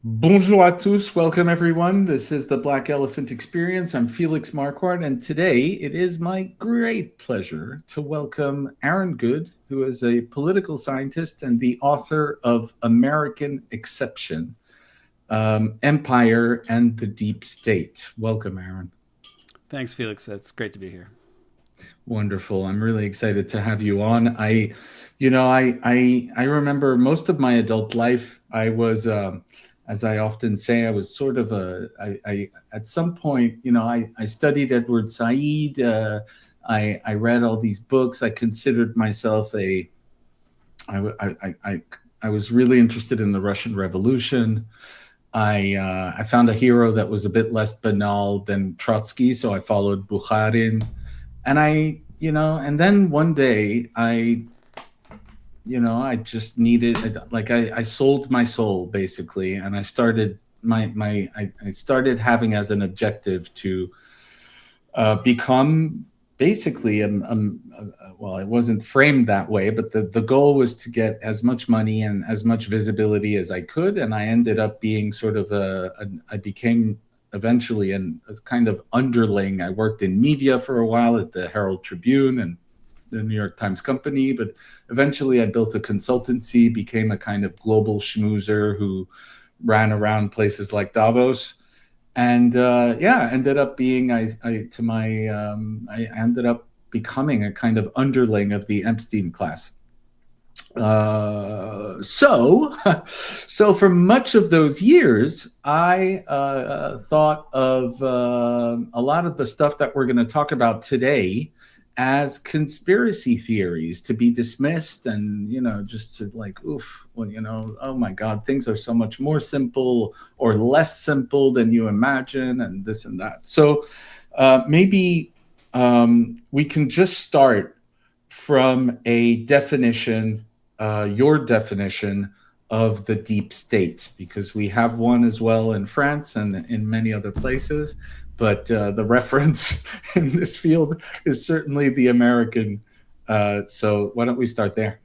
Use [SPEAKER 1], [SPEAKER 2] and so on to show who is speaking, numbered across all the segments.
[SPEAKER 1] Bonjour à tous. Welcome, everyone. This is the Black Elephant Experience. I'm Felix Marquardt, and today it is my great pleasure to welcome Aaron Good, who is a political scientist and the author of American Exception, Empire and the Deep State. Welcome, Aaron.
[SPEAKER 2] Thanks, Felix. It's great to be here.
[SPEAKER 1] Wonderful. I'm really excited to have you on. I remember most of my adult life. I was, as I often say, I was sort of I at some point, I studied Edward Said. I read all these books. I considered myself I, w- I was really interested in the Russian Revolution. I found a hero that was a bit less banal than Trotsky, so I followed Bukharin. And then one day I just needed, like, I sold my soul basically, and I started I started having as an objective to become basically well, it wasn't framed that way, but the goal was to get as much money and as much visibility as I could. And I ended up being sort of I became eventually a kind of underling. I worked in media for a while at the Herald Tribune and the New York Times Company, but eventually I built a consultancy, became a kind of global schmoozer who ran around places like Davos. And yeah, ended up being I ended up becoming a kind of underling of the Epstein class. So so for much of those years, I thought of a lot of the stuff that we're going to talk about today as conspiracy theories to be dismissed, and just to, like, oof, well, oh my god, things are so much more simple or less simple than you imagine, and this and that. So maybe we can just start from a definition, your definition of the deep state, because we have one as well in France and in many other places. But the reference in this field is certainly the American. So why don't we start there?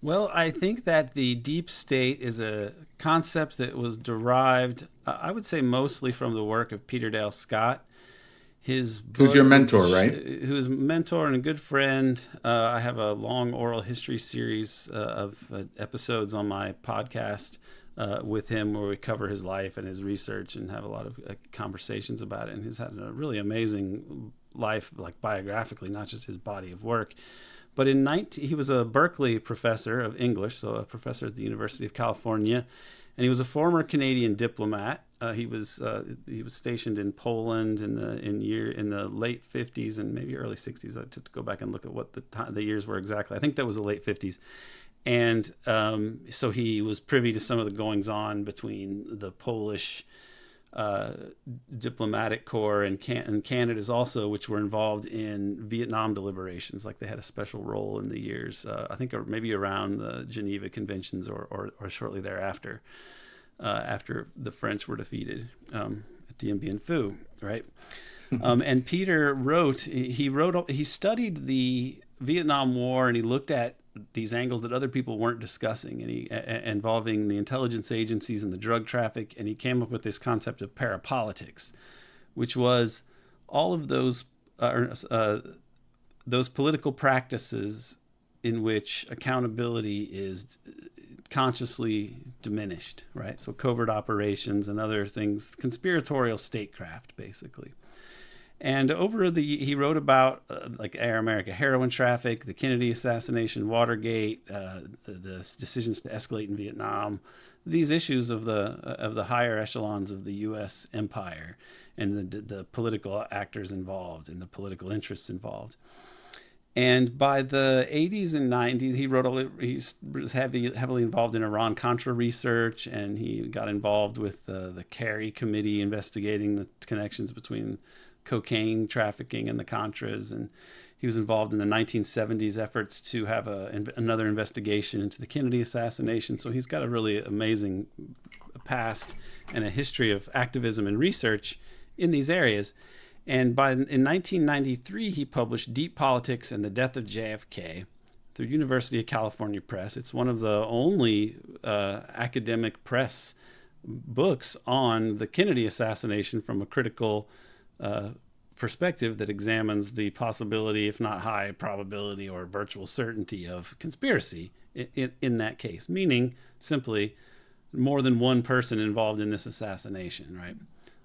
[SPEAKER 2] Well, I think that the deep state is a concept that was derived, I would say, mostly from the work of Peter Dale Scott. His
[SPEAKER 1] Who's your
[SPEAKER 2] book,
[SPEAKER 1] mentor,
[SPEAKER 2] which
[SPEAKER 1] right?
[SPEAKER 2] who is a mentor and a good friend. I have a long oral history series of episodes on my podcast with him, where we cover his life and his research and have a lot of conversations about it. And he's had a really amazing life, like biographically, not just his body of work. But he was a Berkeley professor of English, so a professor at the University of California, and he was a former Canadian diplomat. He was stationed in Poland in the late 50s and maybe early 60s. I had to go back and look at what the years were exactly. I think that was the late 50s. And so he was privy to some of the goings on between the Polish uh, diplomatic corps and Canada's also, which were involved in Vietnam deliberations. Like, they had a special role in the years, I think maybe around the Geneva Conventions, or shortly thereafter, after the French were defeated at Dien Bien Phu, right? And Peter he studied the Vietnam War, and he looked at these angles that other people weren't discussing, and involving the intelligence agencies and the drug traffic, and he came up with this concept of parapolitics, which was all of those political practices in which accountability is consciously diminished, right? So covert operations and other things, conspiratorial statecraft, basically. And he wrote about like Air America heroin traffic, the Kennedy assassination, Watergate, the decisions to escalate in Vietnam, these issues of the higher echelons of the U.S. empire, and the political actors involved and the political interests involved. And by the 80s and 90s, he's heavily involved in Iran-Contra research, and he got involved with the Kerry Committee investigating the connections between cocaine trafficking and the Contras. And he was involved in the 1970s efforts to have another investigation into the Kennedy assassination. So he's got a really amazing past and a history of activism and research in these areas. And in 1993, he published Deep Politics and the Death of JFK through University of California Press. It's one of the only academic press books on the Kennedy assassination from a critical uh, perspective that examines the possibility, if not high probability or virtual certainty, of conspiracy in that case, meaning simply more than one person involved in this assassination, right?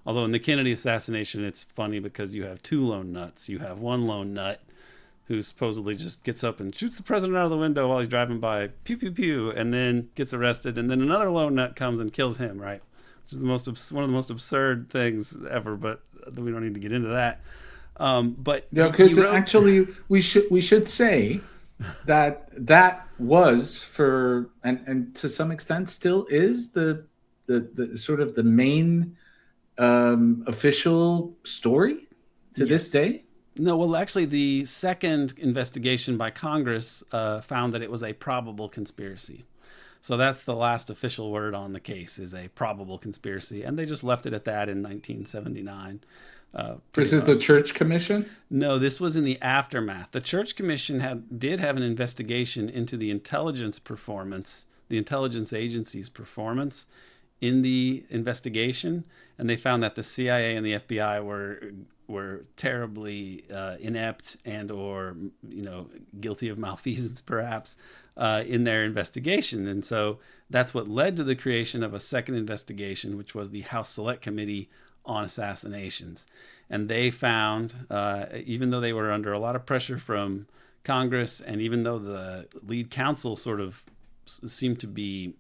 [SPEAKER 2] Although in the Kennedy assassination, it's funny because you have two lone nuts. You have one lone nut who supposedly just gets up and shoots the president out of the window while he's driving by, pew, pew, pew, and then gets arrested. And then another lone nut comes and kills him, right? Which is one of the most absurd things ever, but we don't need to get into that. But
[SPEAKER 1] Yeah,
[SPEAKER 2] he
[SPEAKER 1] because
[SPEAKER 2] wrote,
[SPEAKER 1] actually we should say that that was for and to some extent still is the sort of the main official story to this
[SPEAKER 2] yes.
[SPEAKER 1] day.
[SPEAKER 2] No, well, actually, the second investigation by Congress found that it was a probable conspiracy. So that's the last official word on the case, is a probable conspiracy. And they just left it at that in 1979,
[SPEAKER 1] This
[SPEAKER 2] pretty
[SPEAKER 1] is the
[SPEAKER 2] much.
[SPEAKER 1] Church Commission.
[SPEAKER 2] No, this was in the aftermath. The Church Commission did have an investigation into the intelligence performance, the intelligence agency's performance in the investigation, and they found that the CIA and the FBI were terribly inept and or guilty of malfeasance, perhaps, in their investigation. And so that's what led to the creation of a second investigation, which was the House Select Committee on Assassinations. And they found, even though they were under a lot of pressure from Congress, and even though the lead counsel sort of seemed to be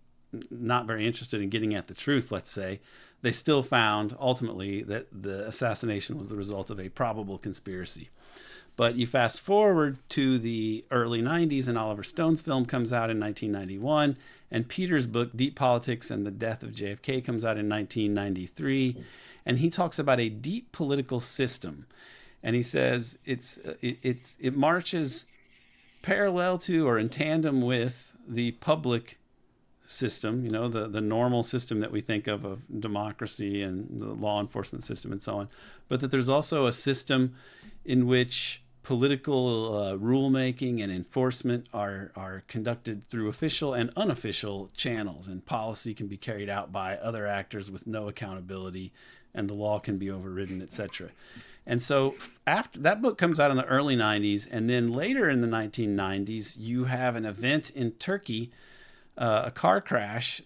[SPEAKER 2] not very interested in getting at the truth, let's say, they still found ultimately that the assassination was the result of a probable conspiracy. But you fast forward to the early 90s, and Oliver Stone's film comes out in 1991, and Peter's book, Deep Politics and the Death of JFK, comes out in 1993. And he talks about a deep political system. And he says it marches parallel to or in tandem with the public system, the normal system that we think of democracy and the law enforcement system and so on, but that there's also a system in which political rulemaking and enforcement are conducted through official and unofficial channels, and policy can be carried out by other actors with no accountability, and the law can be overridden, etc. And so after that book comes out in the early 90s, and then later in the 1990s, you have an event in Turkey, a car crash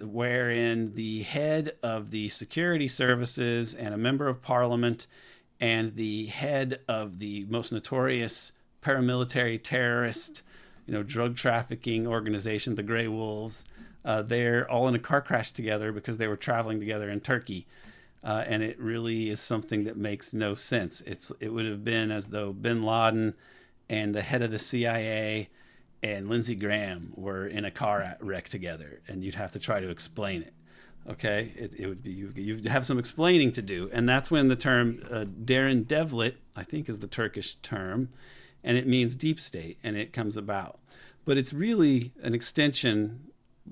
[SPEAKER 2] wherein the head of the security services and a member of parliament and the head of the most notorious paramilitary terrorist, drug trafficking organization, the Grey Wolves, they're all in a car crash together because they were traveling together in Turkey. And it really is something that makes no sense. It would have been as though bin Laden and the head of the CIA and Lindsey Graham were in a car wreck together, and you'd have to try to explain it. Okay, it would be you'd have some explaining to do, and that's when the term Derin Devlet, I think, is the Turkish term, and it means deep state, and it comes about. But it's really an extension.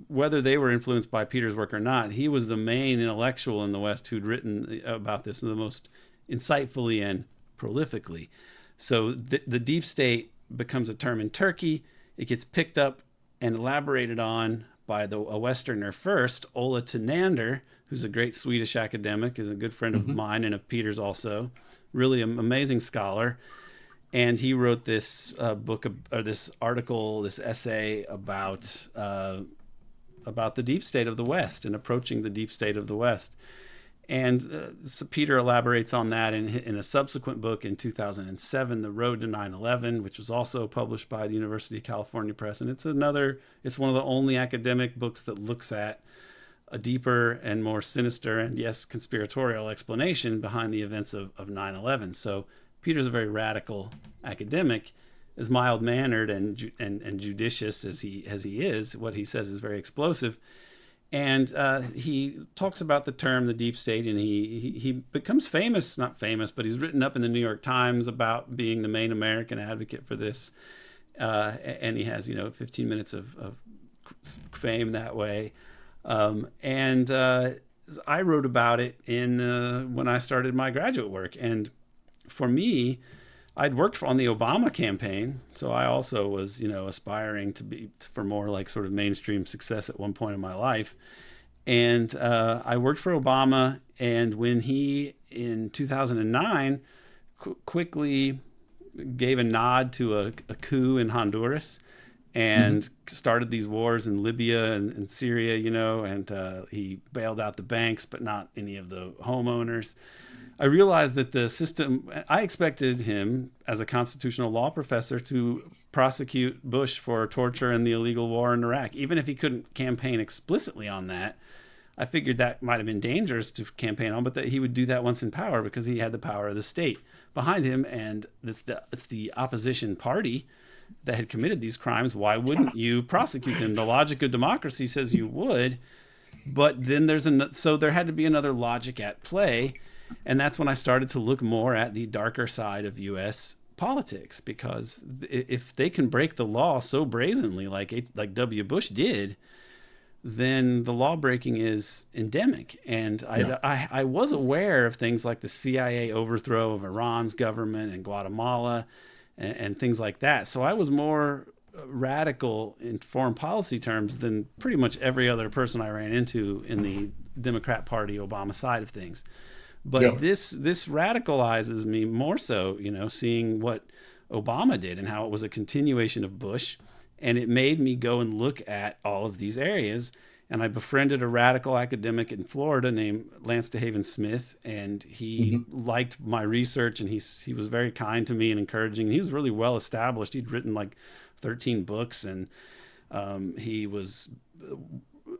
[SPEAKER 2] Whether they were influenced by Peter's work or not, he was the main intellectual in the West who'd written about this the most insightfully and prolifically. So the deep state becomes a term in Turkey. It gets picked up and elaborated on by a Westerner first, Ola Tunander, who's a great Swedish academic, is a good friend of mine and of Peter's also. Really an amazing scholar. And he wrote this book, or this article, this essay about the deep state of the West and approaching the deep state of the West. And so Peter elaborates on that in a subsequent book in 2007, The Road to 9/11, which was also published by the University of California Press. And it's one of the only academic books that looks at a deeper and more sinister and, yes, conspiratorial explanation behind the events of 9/11. So Peter's a very radical academic, as mild-mannered and judicious as he is. What he says is very explosive. And he talks about the term the deep state, and he becomes famous, not famous, but he's written up in the New York Times about being the main American advocate for this. And he has, 15 minutes of fame that way. And I wrote about it when I started my graduate work. And for me, I'd worked on the Obama campaign, so I also was, aspiring for more like sort of mainstream success at one point in my life. And I worked for Obama. And when he, in 2009, quickly gave a nod to a coup in Honduras
[SPEAKER 1] Hmm.
[SPEAKER 2] and started these wars in Libya and Syria, and he bailed out the banks, but not any of the homeowners. I realized that the system, I expected him as a constitutional law professor to prosecute Bush for torture and the illegal war in Iraq. Even if he couldn't campaign explicitly on that, I figured that might have been dangerous to campaign on, but that he would do that once in power because he had the power of the state behind him. And it's the opposition party that had committed these crimes. Why wouldn't you prosecute them? The logic of democracy says you would, but then so there had to be another logic at play, and that's when I started to look more at the darker side of U.S. politics, because if they can break the law so brazenly, like W. Bush did, then the law breaking is endemic. And
[SPEAKER 1] Yeah.
[SPEAKER 2] I was aware of things like the CIA overthrow of Iran's government and Guatemala and things like that. So I was more radical in foreign policy terms than pretty much every other person I ran into in the Democrat Party Obama side of things. But
[SPEAKER 1] Yeah.
[SPEAKER 2] this radicalizes me more so, seeing what Obama did and how it was a continuation of Bush, and it made me go and look at all of these areas. And I befriended a radical academic in Florida named Lance DeHaven Smith, and he
[SPEAKER 1] Hmm.
[SPEAKER 2] liked my research, and he was very kind to me and encouraging. He was really well established. He'd written like 13 books, and he was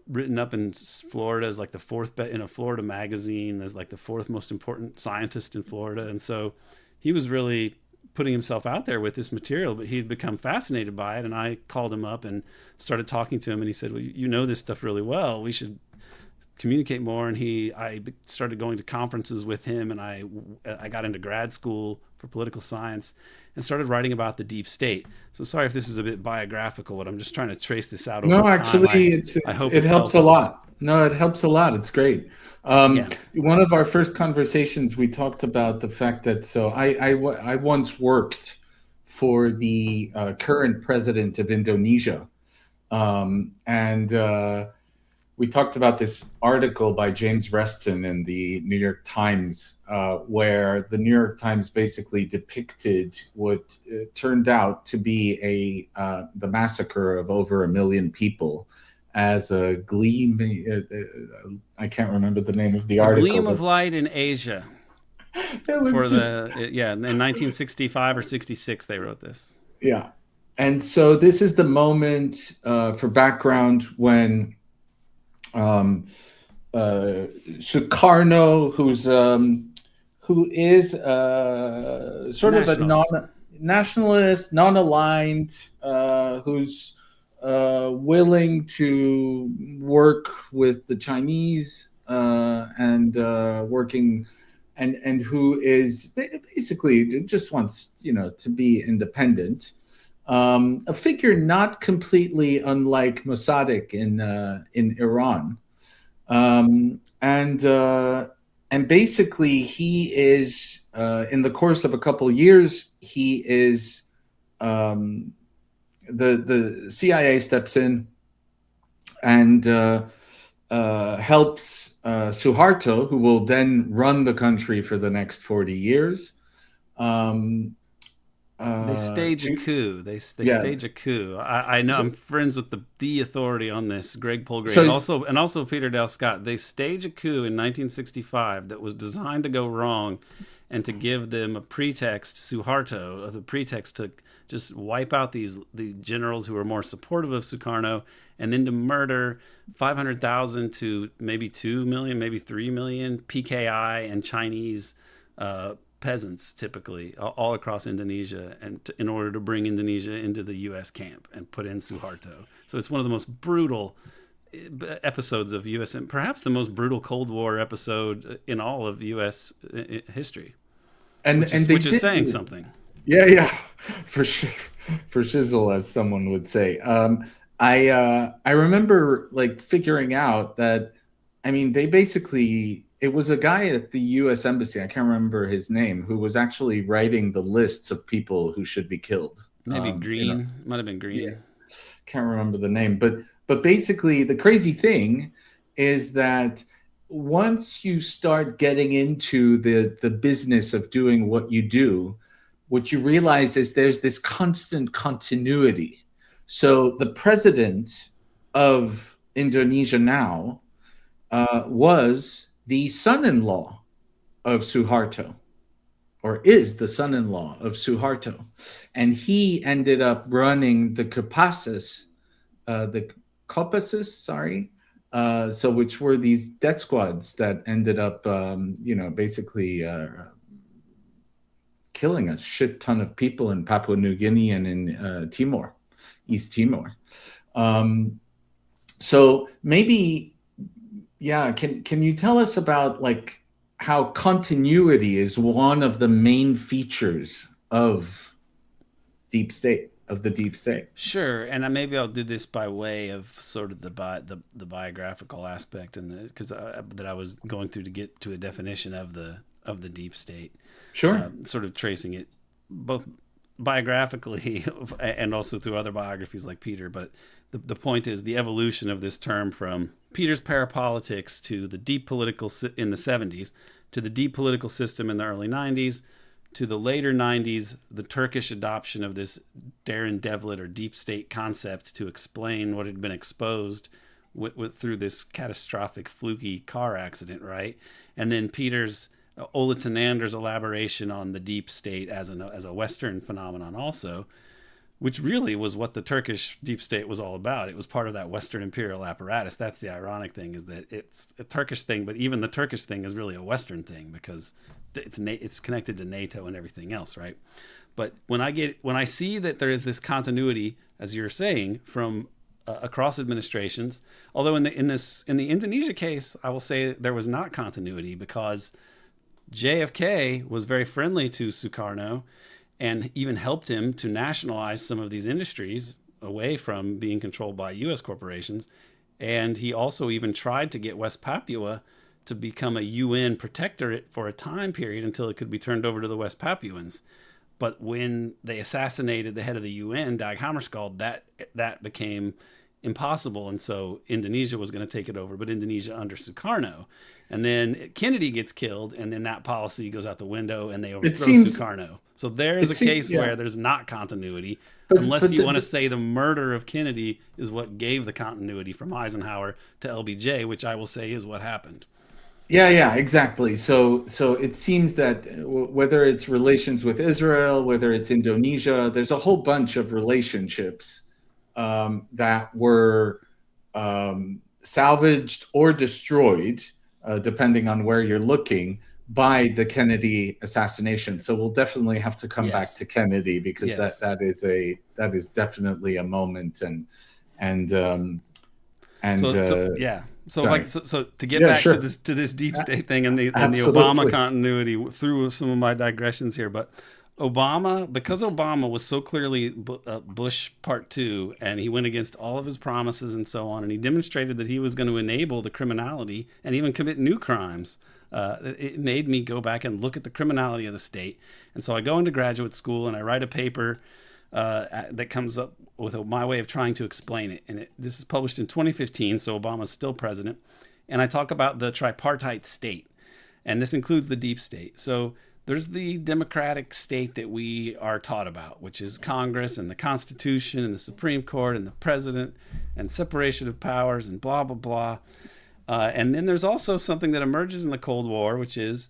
[SPEAKER 2] written up in Florida as like the fourth in a Florida magazine as like the fourth most important scientist in Florida. And so he was really putting himself out there with this material, but he'd become fascinated by it. And I called him up and started talking to him, and he said, well, you know this stuff really well. We should communicate more. And I started going to conferences with him, and I got into grad school for political science and started writing about the deep state. So sorry if this is a bit biographical, but I'm just trying to trace this out over
[SPEAKER 1] No,
[SPEAKER 2] time.
[SPEAKER 1] actually,
[SPEAKER 2] I
[SPEAKER 1] it's
[SPEAKER 2] hope
[SPEAKER 1] it
[SPEAKER 2] it's
[SPEAKER 1] helps a
[SPEAKER 2] helpful.
[SPEAKER 1] lot. No, it helps a lot. It's great.
[SPEAKER 2] Yeah.
[SPEAKER 1] One of our first conversations, we talked about the fact that I once worked for the current president of Indonesia, and we talked about this article by James Reston in the New York Times, where the New York Times basically depicted what turned out to be the massacre of over 1 million people as a gleam. I can't remember the name of the
[SPEAKER 2] A
[SPEAKER 1] article,
[SPEAKER 2] gleam
[SPEAKER 1] but
[SPEAKER 2] of light in Asia
[SPEAKER 1] it was
[SPEAKER 2] for
[SPEAKER 1] just,
[SPEAKER 2] in 1965 or 66 they wrote this.
[SPEAKER 1] yeah. And so this is the moment, for background, when um, Sukarno, who is
[SPEAKER 2] A
[SPEAKER 1] sort of a
[SPEAKER 2] nationalist.
[SPEAKER 1] non-nationalist, non-aligned, who's willing to work with the Chinese, and working, and who is basically just wants, to be independent. A figure not completely unlike Mossadegh in Iran, and basically he is, in the course of a couple of years, he is, um, the CIA steps in and helps Suharto, who will then run the country for the next 40 years. Um,
[SPEAKER 2] They stage a
[SPEAKER 1] to
[SPEAKER 2] coup. They
[SPEAKER 1] Yeah.
[SPEAKER 2] stage a coup. I know I'm
[SPEAKER 1] So,
[SPEAKER 2] friends with the authority on this, Greg Polgrave,
[SPEAKER 1] so
[SPEAKER 2] and also Peter Dale Scott. They stage a coup in 1965 that was designed to go wrong, and to give them a pretext, Suharto, the pretext to just wipe out these generals who were more supportive of Sukarno, and then to murder 500,000 to maybe 2 million, maybe 3 million PKI and Chinese peasants, typically all across Indonesia, and in order to bring Indonesia into the U.S. camp and put in Suharto. So it's one of the most brutal episodes of U.S. and perhaps the most brutal Cold War episode in all of U.S. history, which
[SPEAKER 1] and
[SPEAKER 2] is
[SPEAKER 1] they
[SPEAKER 2] which is
[SPEAKER 1] did.
[SPEAKER 2] saying something.
[SPEAKER 1] Yeah, yeah, for sure, for shizzle, as someone would say. I remember like figuring out that, I mean, they basically, it was a guy at the U.S. Embassy, I can't remember his name, who was actually writing the lists of people who should be killed.
[SPEAKER 2] Maybe
[SPEAKER 1] You know,
[SPEAKER 2] Green, might have been
[SPEAKER 1] yeah,
[SPEAKER 2] Green.
[SPEAKER 1] can't remember the name, but basically the crazy thing is that once you start getting into the business of doing what you do, what you realize is there's this constant continuity. So the president of Indonesia now was the son-in-law of Suharto, or is the son-in-law of Suharto, and he ended up running the Kopassus, sorry, so which were these death squads that ended up, basically killing a shit ton of people in Papua New Guinea and in Timor, East Timor. So maybe, yeah, can you tell us about like how continuity is one of the main features of the deep state?
[SPEAKER 2] Sure, and maybe I'll do this by way of sort of the biographical aspect, and because that I was going through to get to a definition of the deep state.
[SPEAKER 1] Sure.
[SPEAKER 2] Sort of tracing it both biographically and also through other biographies like Peter. But the point is the evolution of this term from Peter's parapolitics to the deep political in the 70s, to the deep political system in the early 90s, to the later 90s, the Turkish adoption of this Darren Devlet or deep state concept to explain what had been exposed through this catastrophic fluky car accident, right? And then Peter's Ola Tenander's elaboration on the deep state as a Western phenomenon also, which really was what the Turkish deep state was all about. It was part of that Western imperial apparatus. That's the ironic thing, is that it's a Turkish thing, but even the Turkish thing is really a Western thing because it's connected to NATO and everything else, right? But when I see that there is this continuity, as you're saying, from across administrations, although in the Indonesia case, I will say there was not continuity because JFK was very friendly to Sukarno and even helped him to nationalize some of these industries away from being controlled by U.S. corporations. And he also even tried to get West Papua to become a UN protectorate for a time period until it could be turned over to the West Papuans. But when they assassinated the head of the UN, Dag Hammarskjöld, that became impossible, and so Indonesia was going to take it over, but Indonesia under Sukarno. And then Kennedy gets killed, and then that policy goes out the window, and they overthrow Sukarno. So there's a case where there's not continuity, unless you want to say the murder of Kennedy is what gave the continuity from Eisenhower to LBJ, which I will say is what happened.
[SPEAKER 1] Yeah, exactly. So it seems that whether it's relations with Israel, whether it's Indonesia, there's a whole bunch of relationships that were salvaged or destroyed, depending on where you're looking, by the Kennedy assassination. So we'll definitely have to come back to Kennedy because that is definitely a moment
[SPEAKER 2] So to get back to this deep state thing and the Obama continuity through some of my digressions here, but because Obama was so clearly Bush Part 2, and he went against all of his promises and so on, and he demonstrated that he was going to enable the criminality and even commit new crimes. It made me go back and look at the criminality of the state. And so I go into graduate school and I write a paper that comes up with my way of trying to explain it. And this is published in 2015, so Obama's still president. And I talk about the tripartite state, and this includes the deep state. So there's the democratic state that we are taught about, which is Congress and the Constitution and the Supreme Court and the president and separation of powers and blah, blah, blah. And then there's also something that emerges in the Cold War, which is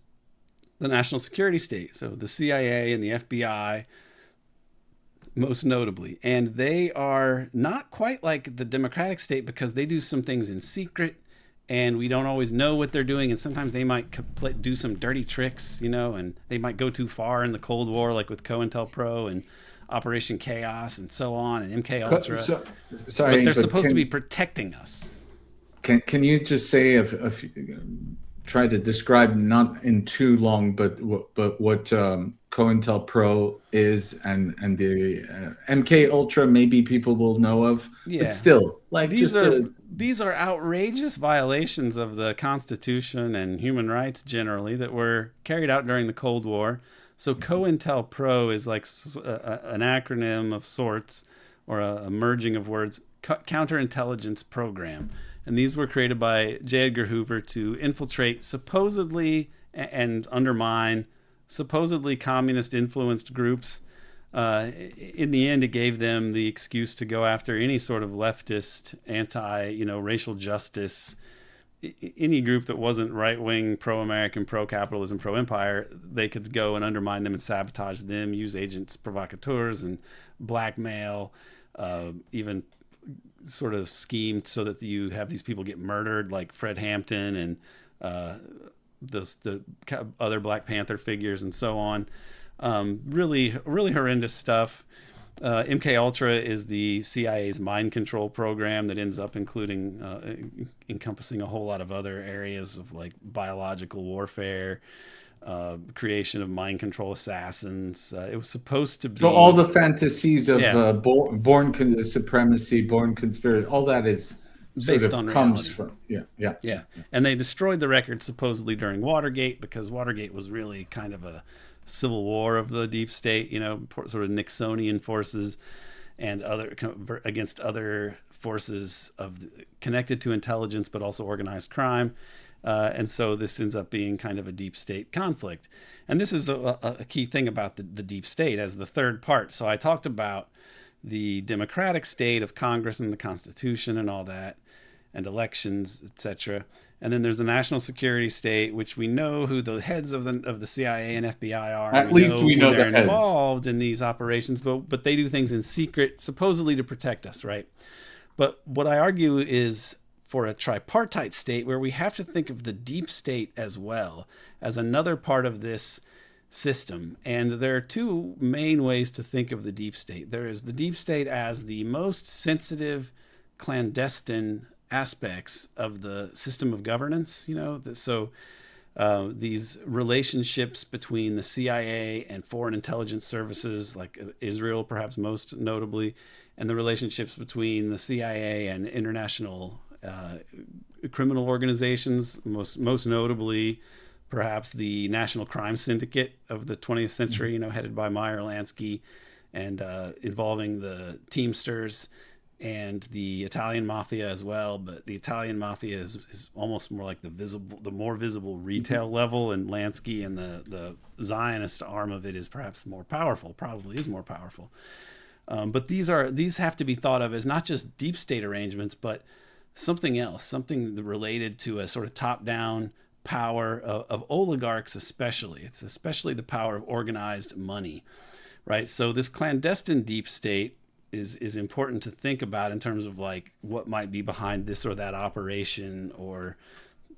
[SPEAKER 2] the national security state. So the CIA and the FBI, most notably. And they are not quite like the democratic state because they do some things in secret and we don't always know what they're doing. And sometimes they might do some dirty tricks, and they might go too far in the Cold War, like with COINTELPRO and Operation Chaos and so on, and MK Ultra. But they're supposed to be protecting us.
[SPEAKER 1] Can you just say try to describe, not in too long, but what COINTELPRO is and the MK Ultra maybe people will know of, but still, like
[SPEAKER 2] these are outrageous violations of the Constitution and human rights generally that were carried out during the Cold War. So COINTELPRO is like an acronym of sorts, or a merging of words, counterintelligence program. And these were created by J. Edgar Hoover to infiltrate supposedly and undermine supposedly communist influenced groups. In the end, it gave them the excuse to go after any sort of leftist, racial justice, any group that wasn't right-wing, pro-American, pro-capitalism, pro-empire. They could go and undermine them and sabotage them, use agents provocateurs and blackmail, even sort of schemed so that you have these people get murdered, like Fred Hampton and the other Black Panther figures and so on. Really horrendous stuff. MK Ultra is the CIA's mind control program that ends up encompassing a whole lot of other areas of like biological warfare, creation of mind control assassins. It was supposed to be
[SPEAKER 1] So all the fantasies of
[SPEAKER 2] Yeah.
[SPEAKER 1] born supremacy, born conspiracy, all that is
[SPEAKER 2] Based on
[SPEAKER 1] comes
[SPEAKER 2] reality.
[SPEAKER 1] from
[SPEAKER 2] Yeah. And they destroyed the record supposedly during Watergate, because Watergate was really kind of a civil war of the deep state, sort of Nixonian forces and against other forces connected to intelligence, but also organized crime. And so this ends up being kind of a deep state conflict. And this is a key thing about the deep state as the third part. So I talked about the democratic state of Congress and the Constitution and all that, and elections, etc. And then there's the national security state, which we know who the heads of the CIA and FBI are.
[SPEAKER 1] At least we know
[SPEAKER 2] they're
[SPEAKER 1] the heads
[SPEAKER 2] involved in these operations, but they do things in secret, supposedly to protect us, right? But what I argue is for a tripartite state, where we have to think of the deep state as well as another part of this system. And there are two main ways to think of the deep state. There is the deep state as the most sensitive, clandestine aspects of the system of governance. So these relationships between the CIA and foreign intelligence services, like Israel, perhaps most notably, and the relationships between the CIA and international criminal organizations, most notably perhaps the National Crime Syndicate of the 20th century, headed by Meyer Lansky, and involving the Teamsters and the Italian mafia as well. But the Italian mafia is almost more like the more visible retail level, and Lansky and the Zionist arm of it is perhaps more powerful, probably is more powerful. But these have to be thought of as not just deep state arrangements, but something else, something related to a sort of top-down power of oligarchs, especially. It's especially the power of organized money, right? So this clandestine deep state is important to think about in terms of like what might be behind this or that operation or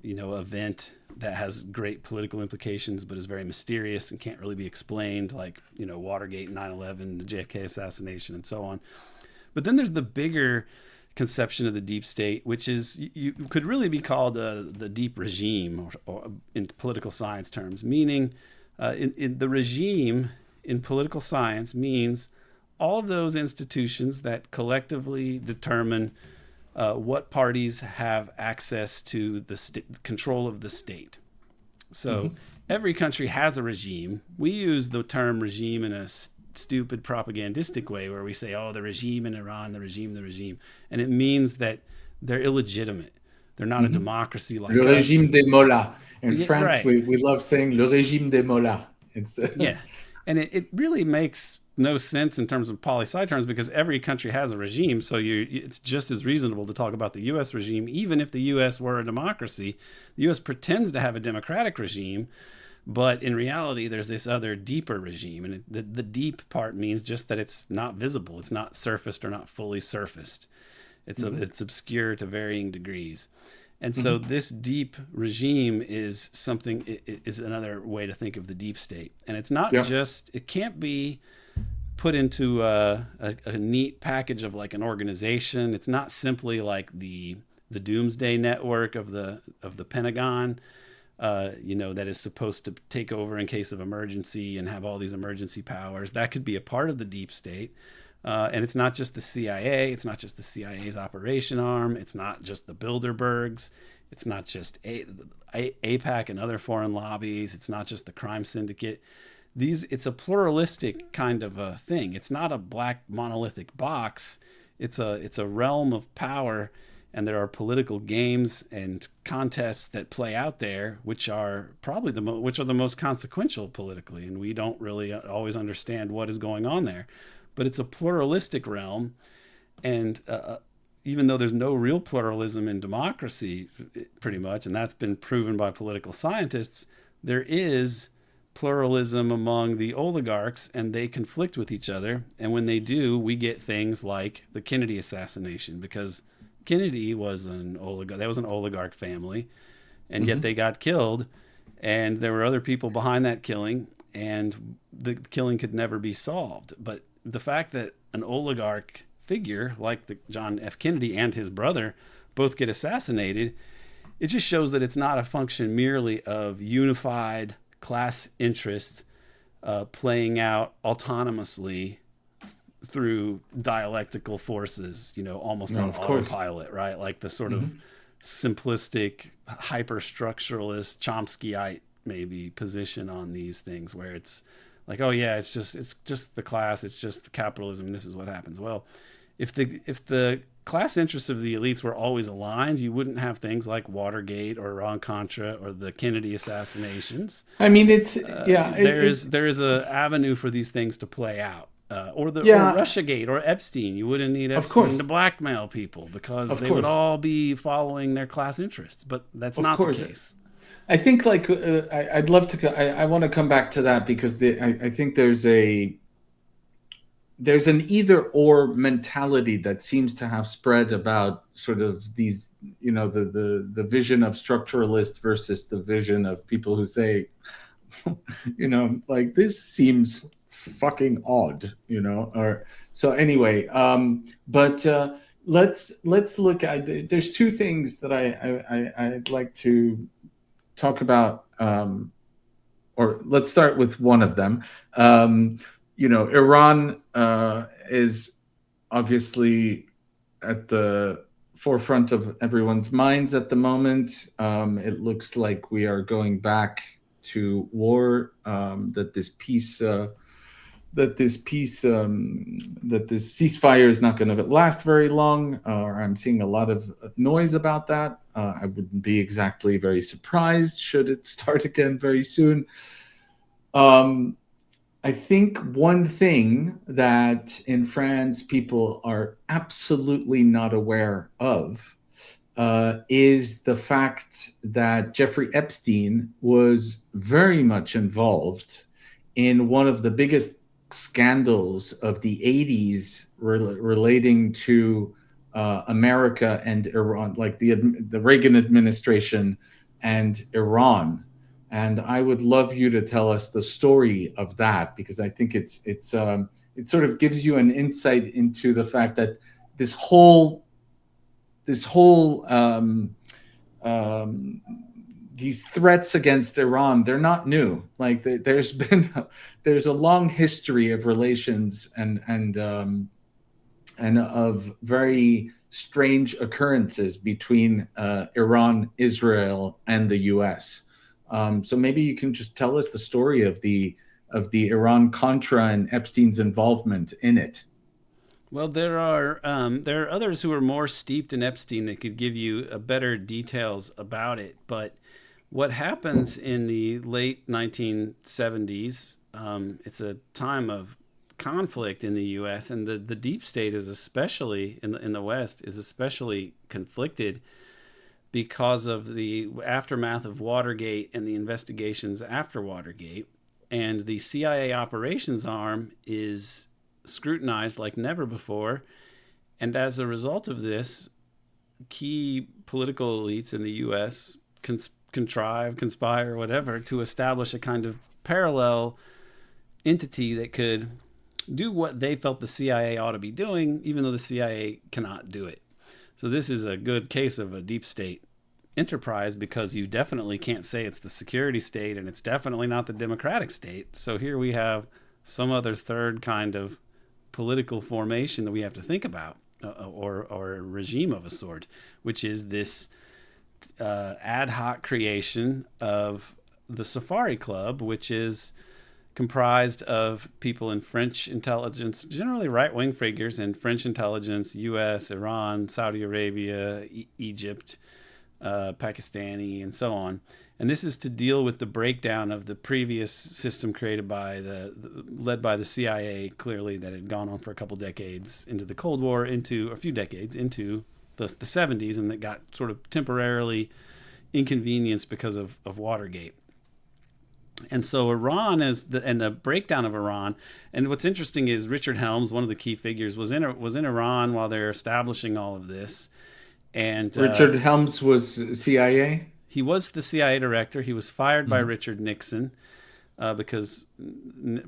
[SPEAKER 2] event that has great political implications but is very mysterious and can't really be explained, like Watergate, 9/11, the JFK assassination, and so on. But then there's the bigger conception of the deep state, which is you could really be called the deep regime, or in political science terms, meaning in the regime in political science means all of those institutions that collectively determine what parties have access to the control of the state. So every country has a regime. We use the term regime in a stupid propagandistic way where we say, oh, the regime in Iran, the regime. And it means that they're illegitimate. They're not a democracy like
[SPEAKER 1] Le
[SPEAKER 2] us.
[SPEAKER 1] régime des mollahs. In France,
[SPEAKER 2] right.
[SPEAKER 1] we love saying le régime des mollahs. It's
[SPEAKER 2] Yeah. And it really makes no sense in terms of poli-sci terms, because every country has a regime. So it's just as reasonable to talk about the U.S. regime, even if the U.S. were a democracy. The U.S. pretends to have a democratic regime, but in reality, there's this other deeper regime. And the deep part means just that it's not visible. It's not surfaced or not fully surfaced. It's obscure to varying degrees. And so this deep regime is another way to think of the deep state. And it's not it can't be put into a neat package of like an organization. It's not simply like the doomsday network of the Pentagon, that is supposed to take over in case of emergency and have all these emergency powers. That could be a part of the deep state. And it's not just the CIA. It's not just the CIA's operation arm. It's not just the Bilderbergs. It's not just AIPAC and other foreign lobbies. It's not just the crime syndicate. It's a pluralistic kind of a thing. It's not a black monolithic box. It's a realm of power, and there are political games and contests that play out there, which are probably which are the most consequential politically, and we don't really always understand what is going on there. But it's a pluralistic realm, and even though there's no real pluralism in democracy, pretty much, and that's been proven by political scientists, there is pluralism among the oligarchs, and they conflict with each other. And when they do, we get things like the Kennedy assassination, because Kennedy was an oligarch. That was an oligarch family, and yet they got killed, and there were other people behind that killing, and the killing could never be solved. But the fact that an oligarch figure like the John F. Kennedy and his brother both get assassinated, it just shows that it's not a function merely of unified class interest playing out autonomously through dialectical forces, almost on autopilot, right? Like the sort of simplistic, hyper-structuralist, Chomskyite maybe position on these things, where it's like, oh yeah, it's just the class, it's just the capitalism, and this is what happens. Well, if the class interests of the elites were always aligned, you wouldn't have things like Watergate or Iran-Contra or the Kennedy assassinations.
[SPEAKER 1] I mean, it's
[SPEAKER 2] there is a avenue for these things to play out. Or Russiagate or Epstein. You wouldn't need Epstein to blackmail people, because they would all be following their class interests. But that's not the case.
[SPEAKER 1] I think I'd love to. I want to come back to that, because I think there's an either or mentality that seems to have spread about sort of these, the vision of structuralist versus the vision of people who say, like, this seems fucking odd, or so anyway. But let's look at, there's two things that I'd like to talk about, or let's start with one of them. Iran is obviously at the forefront of everyone's minds at the moment. It looks like we are going back to war, that this ceasefire is not going to last very long. I'm seeing a lot of noise about that. I wouldn't be exactly very surprised should it start again very soon. I think one thing that in France people are absolutely not aware of is the fact that Jeffrey Epstein was very much involved in one of the biggest scandals of the 80s relating to America and Iran, like the Reagan administration and Iran. And I would love you to tell us the story of that, because I think it sort of gives you an insight into the fact that this whole these threats against Iran, they're not new. Like there's a long history of relations and of very strange occurrences between Iran, Israel, and the U.S. So maybe you can just tell us the story of the Iran-Contra and Epstein's involvement in it.
[SPEAKER 2] Well, there are others who are more steeped in Epstein that could give you better details about it. But what happens in the late 1970s, it's a time of conflict in the U.S., and the deep state is especially in the West is especially conflicted because of the aftermath of Watergate and the investigations after Watergate. And the CIA operations arm is scrutinized like never before. And as a result of this, key political elites in the U.S. conspire, whatever, to establish a kind of parallel entity that could do what they felt the CIA ought to be doing, even though the CIA cannot do it. So this is a good case of a deep state enterprise, because you definitely can't say it's the security state, and it's definitely not the democratic state. So here we have some other third kind of political formation that we have to think about, or a regime of a sort, which is this ad hoc creation of the Safari Club, which is comprised of people in French intelligence, generally right-wing figures in French intelligence, U.S., Iran, Saudi Arabia, Egypt, Pakistani, and so on. And this is to deal with the breakdown of the previous system created by led by the CIA, clearly, that had gone on for a couple decades into the Cold War, into a few decades into the 70s, and that got sort of temporarily inconvenienced because of Watergate. And so Iran and the breakdown of Iran. And what's interesting is Richard Helms, one of the key figures, was in Iran while they're establishing all of this. And
[SPEAKER 1] Richard Helms was CIA.
[SPEAKER 2] He was the CIA director. He was fired by
[SPEAKER 1] Mhm.
[SPEAKER 2] Richard Nixon because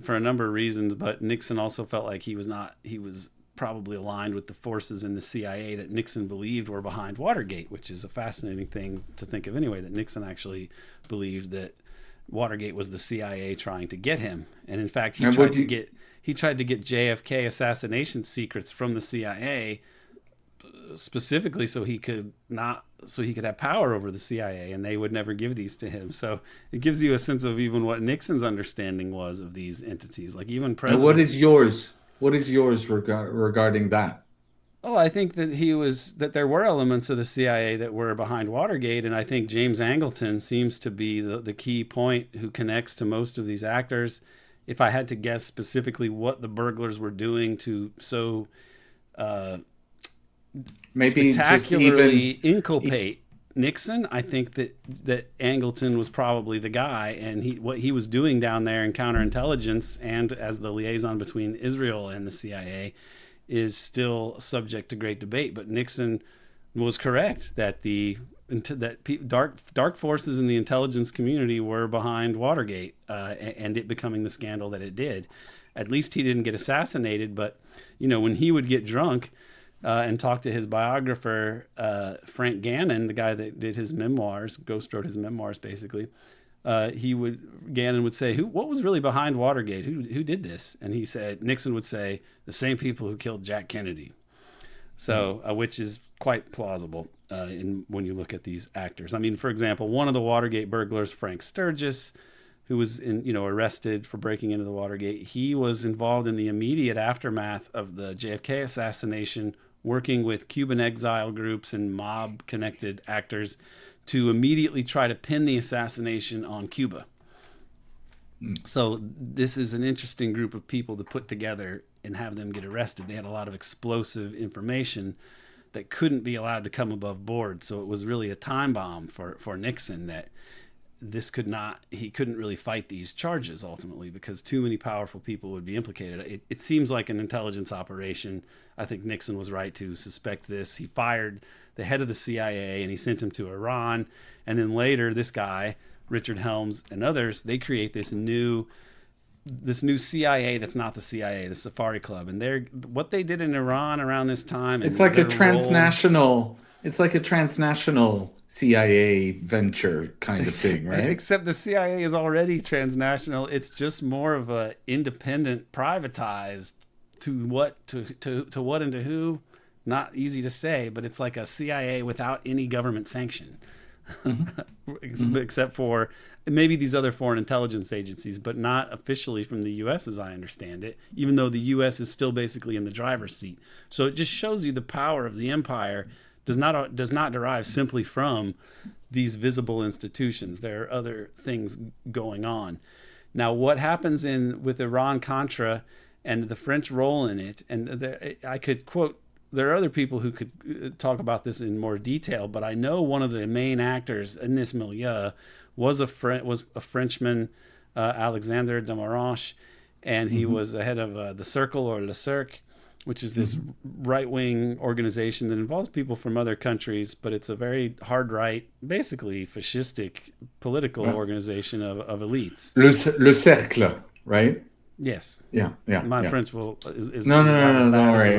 [SPEAKER 2] for a number of reasons. But Nixon also felt like he was probably aligned with the forces in the CIA that Nixon believed were behind Watergate, which is a fascinating thing to think of anyway, that Nixon actually believed that Watergate was the CIA trying to get him. And in fact, he tried to get JFK assassination secrets from the CIA specifically so he could have power over the CIA, and they would never give these to him. So it gives you a sense of even what Nixon's understanding was of these entities. Like even presidents.
[SPEAKER 1] And what is yours? What is yours regarding that?
[SPEAKER 2] Oh, I think that there were elements of the CIA that were behind Watergate, and I think James Angleton seems to be the key point who connects to most of these actors. If I had to guess specifically what the burglars were doing to so
[SPEAKER 1] Maybe
[SPEAKER 2] spectacularly inculpate Nixon, I think that Angleton was probably the guy, and what he was doing down there in counterintelligence and as the liaison between Israel and the CIA is still subject to great debate. But Nixon was correct that dark forces in the intelligence community were behind Watergate and it becoming the scandal that it did. At least he didn't get assassinated, but when he would get drunk and talk to his biographer, Frank Gannon, the guy that did his memoirs, ghost wrote his memoirs basically, Gannon would say, what was really behind Watergate? Who did this? And Nixon would say, the same people who killed Jack Kennedy. So, which is quite plausible when you look at these actors. I mean, for example, one of the Watergate burglars, Frank Sturgis, who was arrested for breaking into the Watergate, he was involved in the immediate aftermath of the JFK assassination, working with Cuban exile groups and mob-connected actors to immediately try to pin the assassination on Cuba. So this is an interesting group of people to put together and have them get arrested. They had a lot of explosive information that couldn't be allowed to come above board. So it was really a time bomb for Nixon that he couldn't really fight these charges ultimately because too many powerful people would be implicated. It seems like an intelligence operation. I think Nixon was right to suspect this. He fired the head of the CIA and he sent him to Iran. And then later, this guy, Richard Helms and others, they create this new CIA that's not the CIA, the Safari Club. And what they did in Iran around this time.
[SPEAKER 1] It's like a transnational. It's like a transnational CIA venture kind of thing, right?
[SPEAKER 2] Except the CIA is already transnational. It's just more of a independent, privatized to what and to who. Not easy to say, but it's like a CIA without any government sanction, except for maybe these other foreign intelligence agencies, but not officially from the U.S. as I understand it, even though the U.S. is still basically in the driver's seat. So it just shows you the power of the empire does not derive simply from these visible institutions. There are other things going on. Now, what happens with Iran-Contra and the French role in it, and I could quote, there are other people who could talk about this in more detail, but I know one of the main actors in this milieu was a Frenchman, Alexandre de Morange, and he was the head of the Cercle or Le Cercle, which is this right-wing organization that involves people from other countries, but it's a very hard-right, basically fascistic political organization of elites.
[SPEAKER 1] Le Cercle, right?
[SPEAKER 2] Yes.
[SPEAKER 1] Yeah.
[SPEAKER 2] My French is
[SPEAKER 1] no,
[SPEAKER 2] don't
[SPEAKER 1] worry.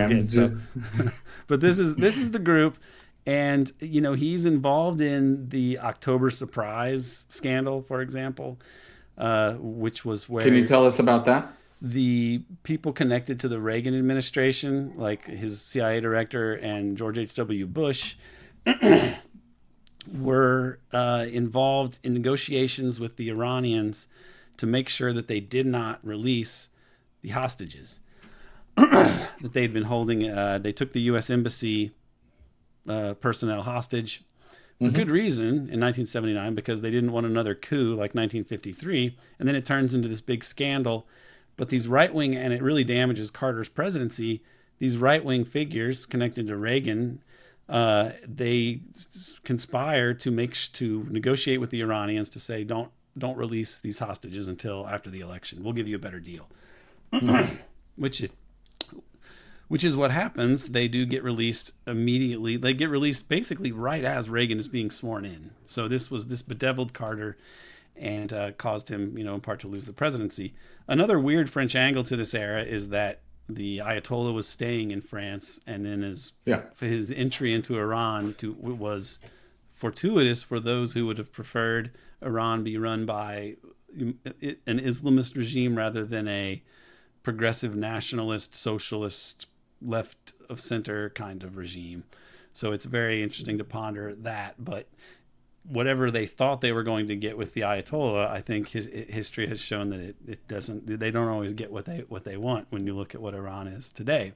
[SPEAKER 2] But this is the group, and he's involved in the October surprise scandal, for example, which was where.
[SPEAKER 1] Can you tell us about that?
[SPEAKER 2] The people connected to the Reagan administration, like his CIA director and George H.W. Bush, were involved in negotiations with the Iranians to make sure that they did not release the hostages that they'd been holding. They took the U.S. Embassy personnel hostage for good reason in 1979, because they didn't want another coup like 1953. And then it turns into this big scandal. But these right-wing, and it really damages Carter's presidency, these right-wing figures connected to Reagan, they conspire to negotiate with the Iranians to say, don't release these hostages until after the election. We'll give you a better deal. Which is what happens. They do get released immediately. They get released basically right as Reagan is being sworn in. So this bedeviled Carter, and caused him, in part, to lose the presidency. Another weird French angle to this era is that the Ayatollah was staying in France, and then his entry into Iran was fortuitous for those who would have preferred Iran be run by an Islamist regime rather than a progressive nationalist, socialist, left of center kind of regime. So it's very interesting to ponder that. But whatever they thought they were going to get with the Ayatollah, I think history has shown that it doesn't. They don't always get what they want when you look at what Iran is today.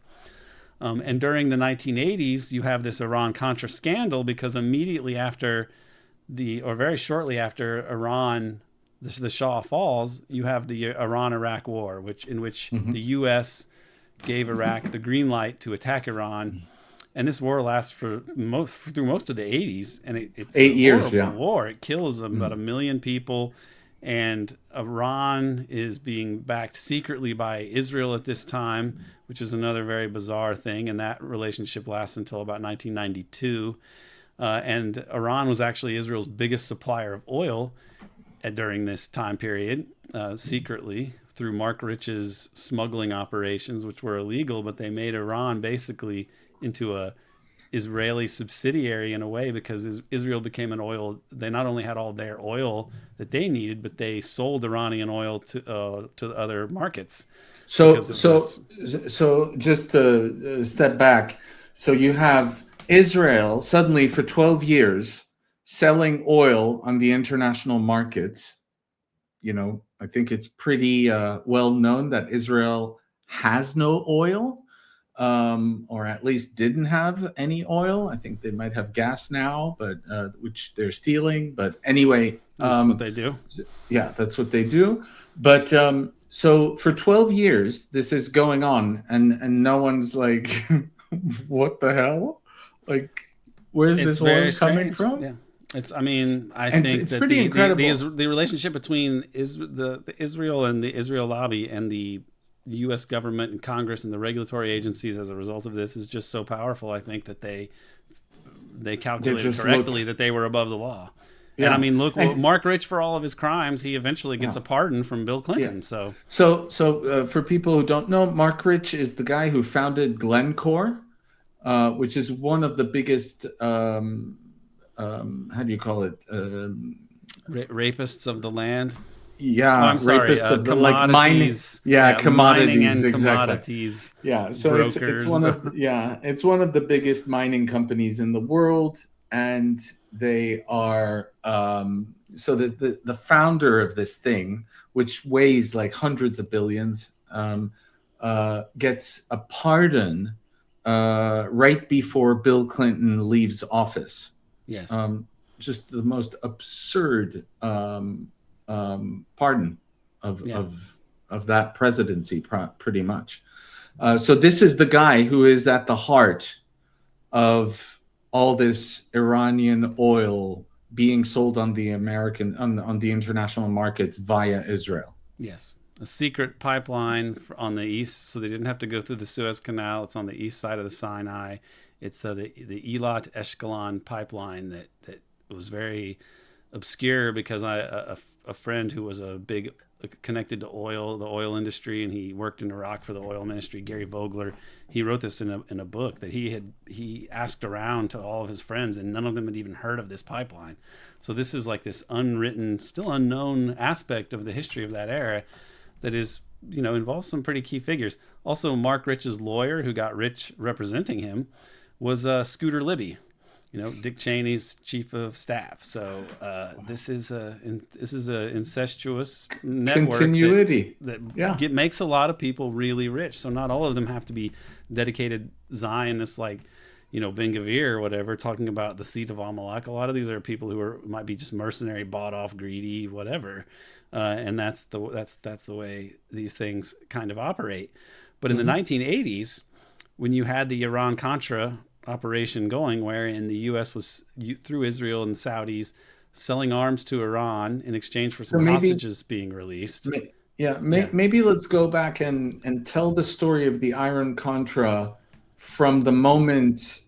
[SPEAKER 2] And during the 1980s, you have this Iran-Contra scandal, because immediately after very shortly after Iran, the Shah falls, you have the Iran-Iraq war, in which the U.S. gave Iraq the green light to attack Iran. And this war lasts through most of the 80s, and it's
[SPEAKER 1] 8 years.
[SPEAKER 2] A war. It kills about 1 million people, and Iran is being backed secretly by Israel at this time, which is another very bizarre thing. And that relationship lasts until about 1992. And Iran was actually Israel's biggest supplier of oil during this time period, secretly, through Mark Rich's smuggling operations, which were illegal, but they made Iran basically into a Israeli subsidiary in a way, because Israel became they not only had all their oil that they needed, but they sold Iranian oil to other markets.
[SPEAKER 1] So just to step back, so you have Israel suddenly for 12 years selling oil on the international markets. I think it's pretty well known that Israel has no oil, or at least didn't have any oil. I think they might have gas now, but which they're stealing. But anyway,
[SPEAKER 2] that's what they do.
[SPEAKER 1] Yeah, that's what they do. But so for 12 years, this is going on, and no one's like, what the hell? Like, where's this oil coming from?
[SPEAKER 2] Yeah. I think
[SPEAKER 1] it's that pretty incredible.
[SPEAKER 2] The relationship between the Israel and the Israel lobby and the U.S. government and Congress and the regulatory agencies as a result of this is just so powerful. I think that they calculated correctly that they were above the law. Yeah. And look, Mark Rich, for all of his crimes, he eventually gets a pardon from Bill Clinton. Yeah.
[SPEAKER 1] So for people who don't know, Mark Rich is the guy who founded Glencore, which is one of the biggest. How do you call it?
[SPEAKER 2] Rapists of the land.
[SPEAKER 1] Yeah,
[SPEAKER 2] I'm sorry.
[SPEAKER 1] Rapists of the
[SPEAKER 2] commodities.
[SPEAKER 1] Commodities.
[SPEAKER 2] Mining and
[SPEAKER 1] exactly.
[SPEAKER 2] Commodities.
[SPEAKER 1] Yeah, so it's one of the biggest mining companies in the world, and they are so the founder of this thing, which weighs like hundreds of billions, gets a pardon right before Bill Clinton leaves office.
[SPEAKER 2] Yes.
[SPEAKER 1] Just the most absurd pardon of that presidency, pretty much. So this is the guy who is at the heart of all this Iranian oil being sold on the on the international markets via Israel.
[SPEAKER 2] Yes. A secret pipeline on the east, so they didn't have to go through the Suez Canal. It's on the east side of the Sinai. It's the Eilat Eshkelon pipeline that was very obscure, because a friend who was connected to the oil industry, and he worked in Iraq for the oil ministry, Gary Vogler. He wrote this in a book that he asked around to all of his friends, and none of them had even heard of this pipeline. So this is like this unwritten, still unknown aspect of the history of that era that is, involves some pretty key figures. Also, Mark Rich's lawyer, who got rich representing him, was Scooter Libby. Dick Cheney's chief of staff. So this is a incestuous network
[SPEAKER 1] Continuity.
[SPEAKER 2] that
[SPEAKER 1] Yeah.
[SPEAKER 2] makes a lot of people really rich. So not all of them have to be dedicated Zionists like Ben Gvir or whatever, talking about the seat of Amalek. A lot of these are people who might be just mercenary, bought off, greedy, whatever, and that's the way these things kind of operate. But in the 1980s, when you had the Iran-Contra operation going, wherein the U.S. was through Israel and Saudis selling arms to Iran in exchange for
[SPEAKER 1] So
[SPEAKER 2] some
[SPEAKER 1] maybe,
[SPEAKER 2] hostages being released.
[SPEAKER 1] yeah,
[SPEAKER 2] Yeah,
[SPEAKER 1] maybe let's go back and tell the story of the Iran-Contra from the moment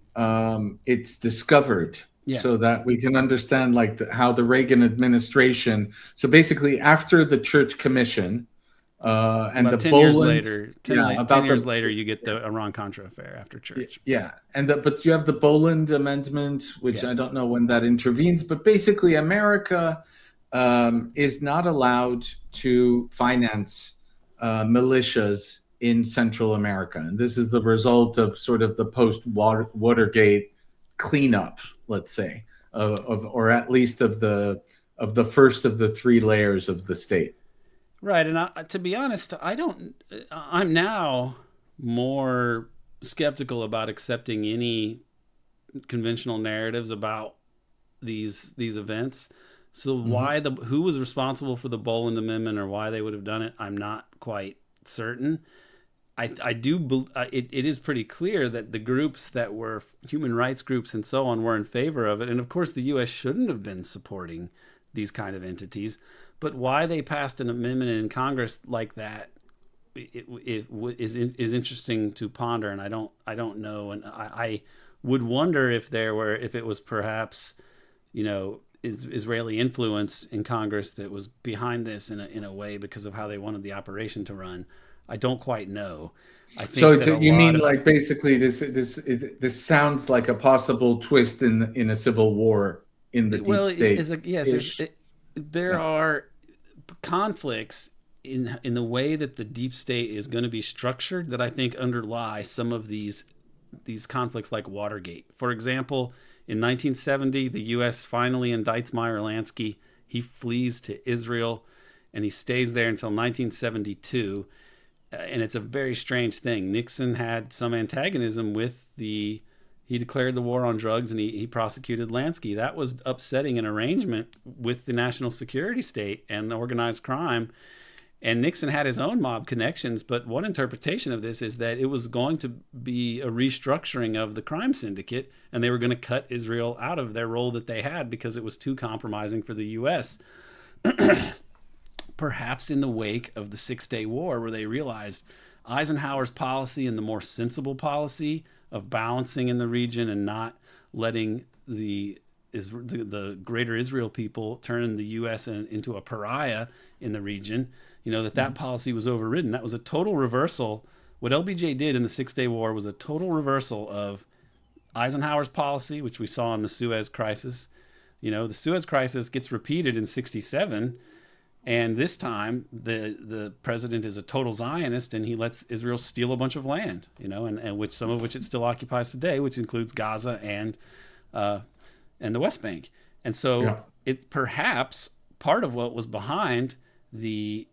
[SPEAKER 1] it's discovered,
[SPEAKER 2] yeah.
[SPEAKER 1] so that we can understand like how the Reagan administration. So basically, after the Church Commission and the
[SPEAKER 2] About 10 years
[SPEAKER 1] Boland,
[SPEAKER 2] later,
[SPEAKER 1] yeah,
[SPEAKER 2] 10
[SPEAKER 1] about
[SPEAKER 2] years
[SPEAKER 1] the
[SPEAKER 2] later, you get the Iran-Contra affair after church.
[SPEAKER 1] yeah, but you have the Boland Amendment, which
[SPEAKER 2] Yeah.
[SPEAKER 1] I don't know when that intervenes, but basically, America is not allowed to finance militias in Central America, and this is the result of sort of the post Watergate cleanup, let's say, or at least of the first of the three layers of the state.
[SPEAKER 2] Right. And to be honest, I'm now more skeptical about accepting any conventional narratives about these events. So
[SPEAKER 1] Mm-hmm.
[SPEAKER 2] who was responsible for the Boland Amendment or why they would have done it, I'm not quite certain. I do it is pretty clear that the groups that were human rights groups and so on were in favor of it, and of course the U.S. shouldn't have been supporting these kind of entities. But why they passed an amendment in Congress like that is interesting to ponder, and I don't know, and I would wonder if it was perhaps Israeli influence in Congress that was behind this in a way because of how they wanted the operation to run. I don't quite know. I
[SPEAKER 1] So
[SPEAKER 2] think that a
[SPEAKER 1] you
[SPEAKER 2] lot
[SPEAKER 1] mean
[SPEAKER 2] of
[SPEAKER 1] like basically this sounds like a possible twist in a civil war in the deep
[SPEAKER 2] well,
[SPEAKER 1] state
[SPEAKER 2] is a yes.
[SPEAKER 1] ish?
[SPEAKER 2] There
[SPEAKER 1] Yeah.
[SPEAKER 2] are conflicts in the way that the deep state is going to be structured that I think underlie some of these conflicts, like Watergate. For example, in 1970, the U.S. finally indicts Meyer Lansky. He flees to Israel, and he stays there until 1972. And it's a very strange thing. Nixon had some antagonism with he declared the war on drugs, and he prosecuted Lansky. That was upsetting an arrangement with the national security state and the organized crime. And Nixon had his own mob connections, but one interpretation of this is that it was going to be a restructuring of the crime syndicate, and they were going to cut Israel out of their role that they had because it was too compromising for the U.S. Perhaps in the wake of the Six-Day War, where they realized Eisenhower's policy and the more sensible policy of balancing in the region and not letting the greater Israel people turn the U.S. into a pariah in the region, that policy was overridden. That was a total reversal. What LBJ did in the Six-Day War was a total reversal of Eisenhower's policy, which we saw in the Suez Crisis. The Suez Crisis gets repeated in '67. And this time, the president is a total Zionist, and he lets Israel steal a bunch of land, and which some of which it still occupies today, which includes Gaza and the West Bank. And so
[SPEAKER 1] Yeah.
[SPEAKER 2] it's perhaps part of what was behind the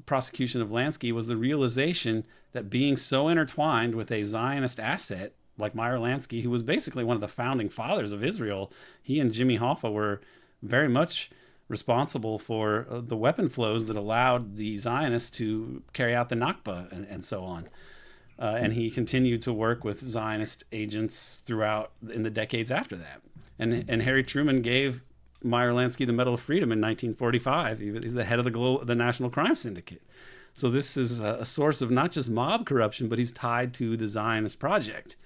[SPEAKER 2] prosecution of Lansky was the realization that being so intertwined with a Zionist asset like Meyer Lansky, who was basically one of the founding fathers of Israel, he and Jimmy Hoffa were very much responsible for the weapon flows that allowed the Zionists to carry out the Nakba and so on. And he continued to work with Zionist agents throughout in the decades after that. And Harry Truman gave Meyer Lansky the Medal of Freedom in 1945. He's the head of the National Crime Syndicate. So this is a source of not just mob corruption, but he's tied to the Zionist project.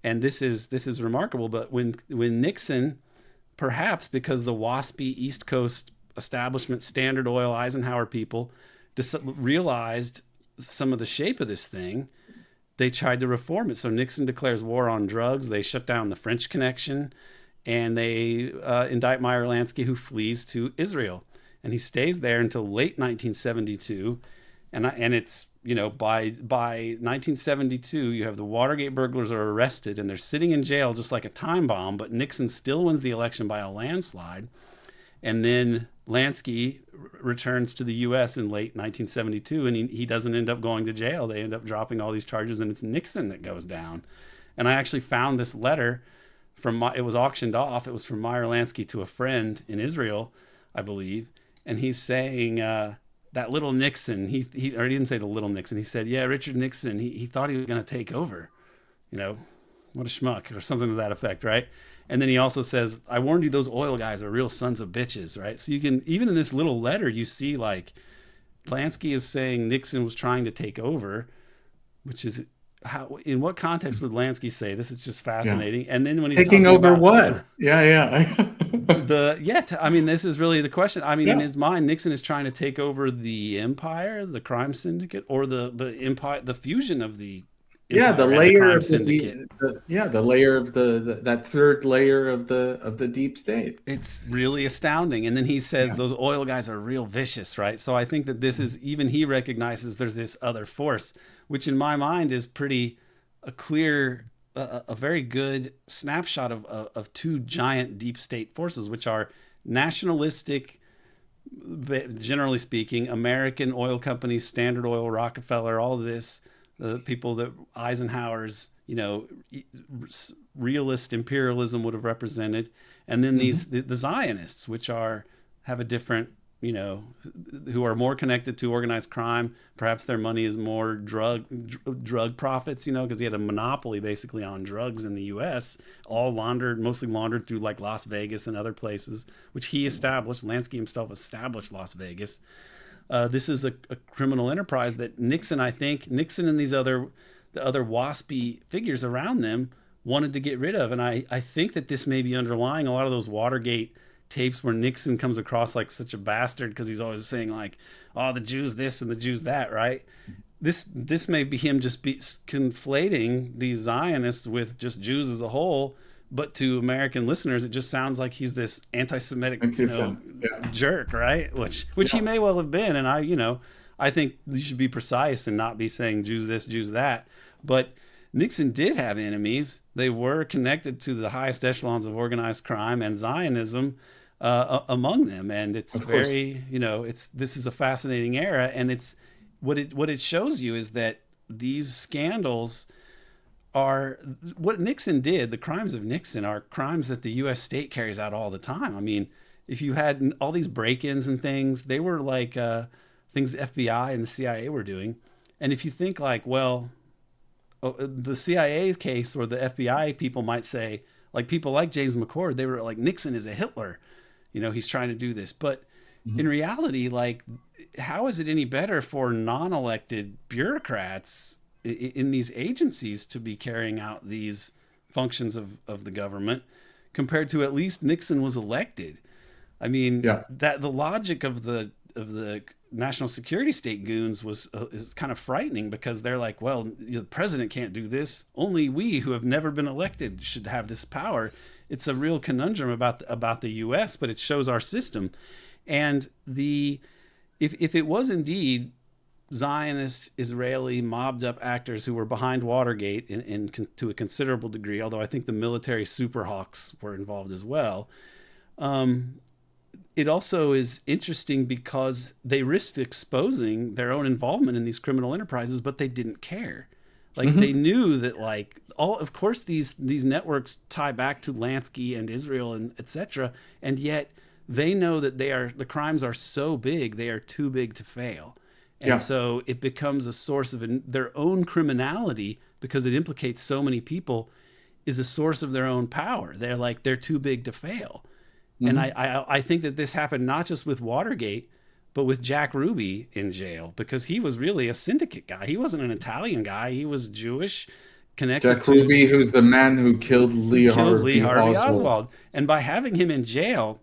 [SPEAKER 2] And this is remarkable. But when Nixon, perhaps because the waspy East Coast establishment, Standard Oil, Eisenhower people realized some of the shape of this thing, they tried to reform it. So Nixon declares war on drugs. They shut down the French Connection, and they indict Meyer Lansky, who flees to Israel. And he stays there until late 1972. And it's, by 1972, you have the Watergate burglars are arrested and they're sitting in jail just like a time bomb. But Nixon still wins the election by a landslide, and then Lansky returns to the U.S. in late 1972, and he doesn't end up going to jail. They end up dropping all these charges, and it's Nixon that goes down. And I actually found this letter it was auctioned off. It was from Meyer Lansky to a friend in Israel, I believe. And he's saying, that little Nixon, or he didn't say the little Nixon. He said, yeah, Richard Nixon, he thought he was going to take over. What a schmuck, or something to that effect, right? And then he also says, I warned you, those oil guys are real sons of bitches, right? So you can, even in this little letter, you see like Lansky is saying Nixon was trying to take over, which is, how, in what context would Lansky say this? Is just fascinating. And then when he's
[SPEAKER 1] taking
[SPEAKER 2] talking
[SPEAKER 1] over
[SPEAKER 2] about
[SPEAKER 1] what?
[SPEAKER 2] I mean, this is really the question. I mean, in his mind, Nixon is trying to take over the empire, the crime syndicate, or the empire, the fusion of the
[SPEAKER 1] the layer of the layer of that third layer of the deep state.
[SPEAKER 2] It's really astounding. And then he says those oil guys are real vicious, right? So I think that this is, even he recognizes there's this other force, which in my mind is a very good snapshot of two giant deep state forces, which are nationalistic, generally speaking, American oil companies, Standard Oil, Rockefeller, all of this, the people that Eisenhower's, realist imperialism would have represented. And then the Zionists, which have a different, who are more connected to organized crime. Perhaps their money is more drug profits, because he had a monopoly basically on drugs in the U.S., mostly laundered through like Las Vegas and other places, which he established. Lansky himself established Las Vegas. This is a criminal enterprise that Nixon and the other waspy figures around them wanted to get rid of. And I think that this may be underlying a lot of those Watergate tapes where Nixon comes across like such a bastard because he's always saying like, oh, the Jews this and the Jews that, right? This may be him just conflating these Zionists with just Jews as a whole, but to American listeners, it just sounds like he's this anti-Semitic jerk, right? Which he may well have been, and I think you should be precise and not be saying Jews this, Jews that. But Nixon did have enemies. They were connected to the highest echelons of organized crime and Zionism among them, and it's very, this is a fascinating era, and it's what it shows you is that these scandals are what Nixon did. The crimes of Nixon are crimes that the U.S. state carries out all the time. I mean, if you had all these break-ins and things, they were like things the FBI and the CIA were doing. And if you think like, well, the CIA case or the FBI people might say, like people like James McCord, they were like, Nixon is a Hitler. He's trying to do this. But in reality, like, how is it any better for non-elected bureaucrats in these agencies to be carrying out these functions of the government compared to at least Nixon was elected? I mean, that the logic of the national security state goons is kind of frightening, because they're like, well, the president can't do this. Only we who have never been elected should have this power. It's a real conundrum about the U.S., but it shows our system. And if it was indeed Zionist, Israeli, mobbed up actors who were behind Watergate to a considerable degree, although I think the military superhawks were involved as well. It also is interesting because they risked exposing their own involvement in these criminal enterprises, but they didn't care. Like they knew that, like, of course these networks tie back to Lansky and Israel and etc. And yet they know that the crimes are so big, they are too big to fail. And so it becomes a source of their own criminality, because it implicates so many people, is a source of their own power. They're too big to fail. And I think that this happened not just with Watergate, but with Jack Ruby in jail, because he was really a syndicate guy. He wasn't an Italian guy. He was Jewish, connected
[SPEAKER 1] Jack Ruby, who's the man who killed Lee Harvey Oswald.
[SPEAKER 2] And by having him in jail,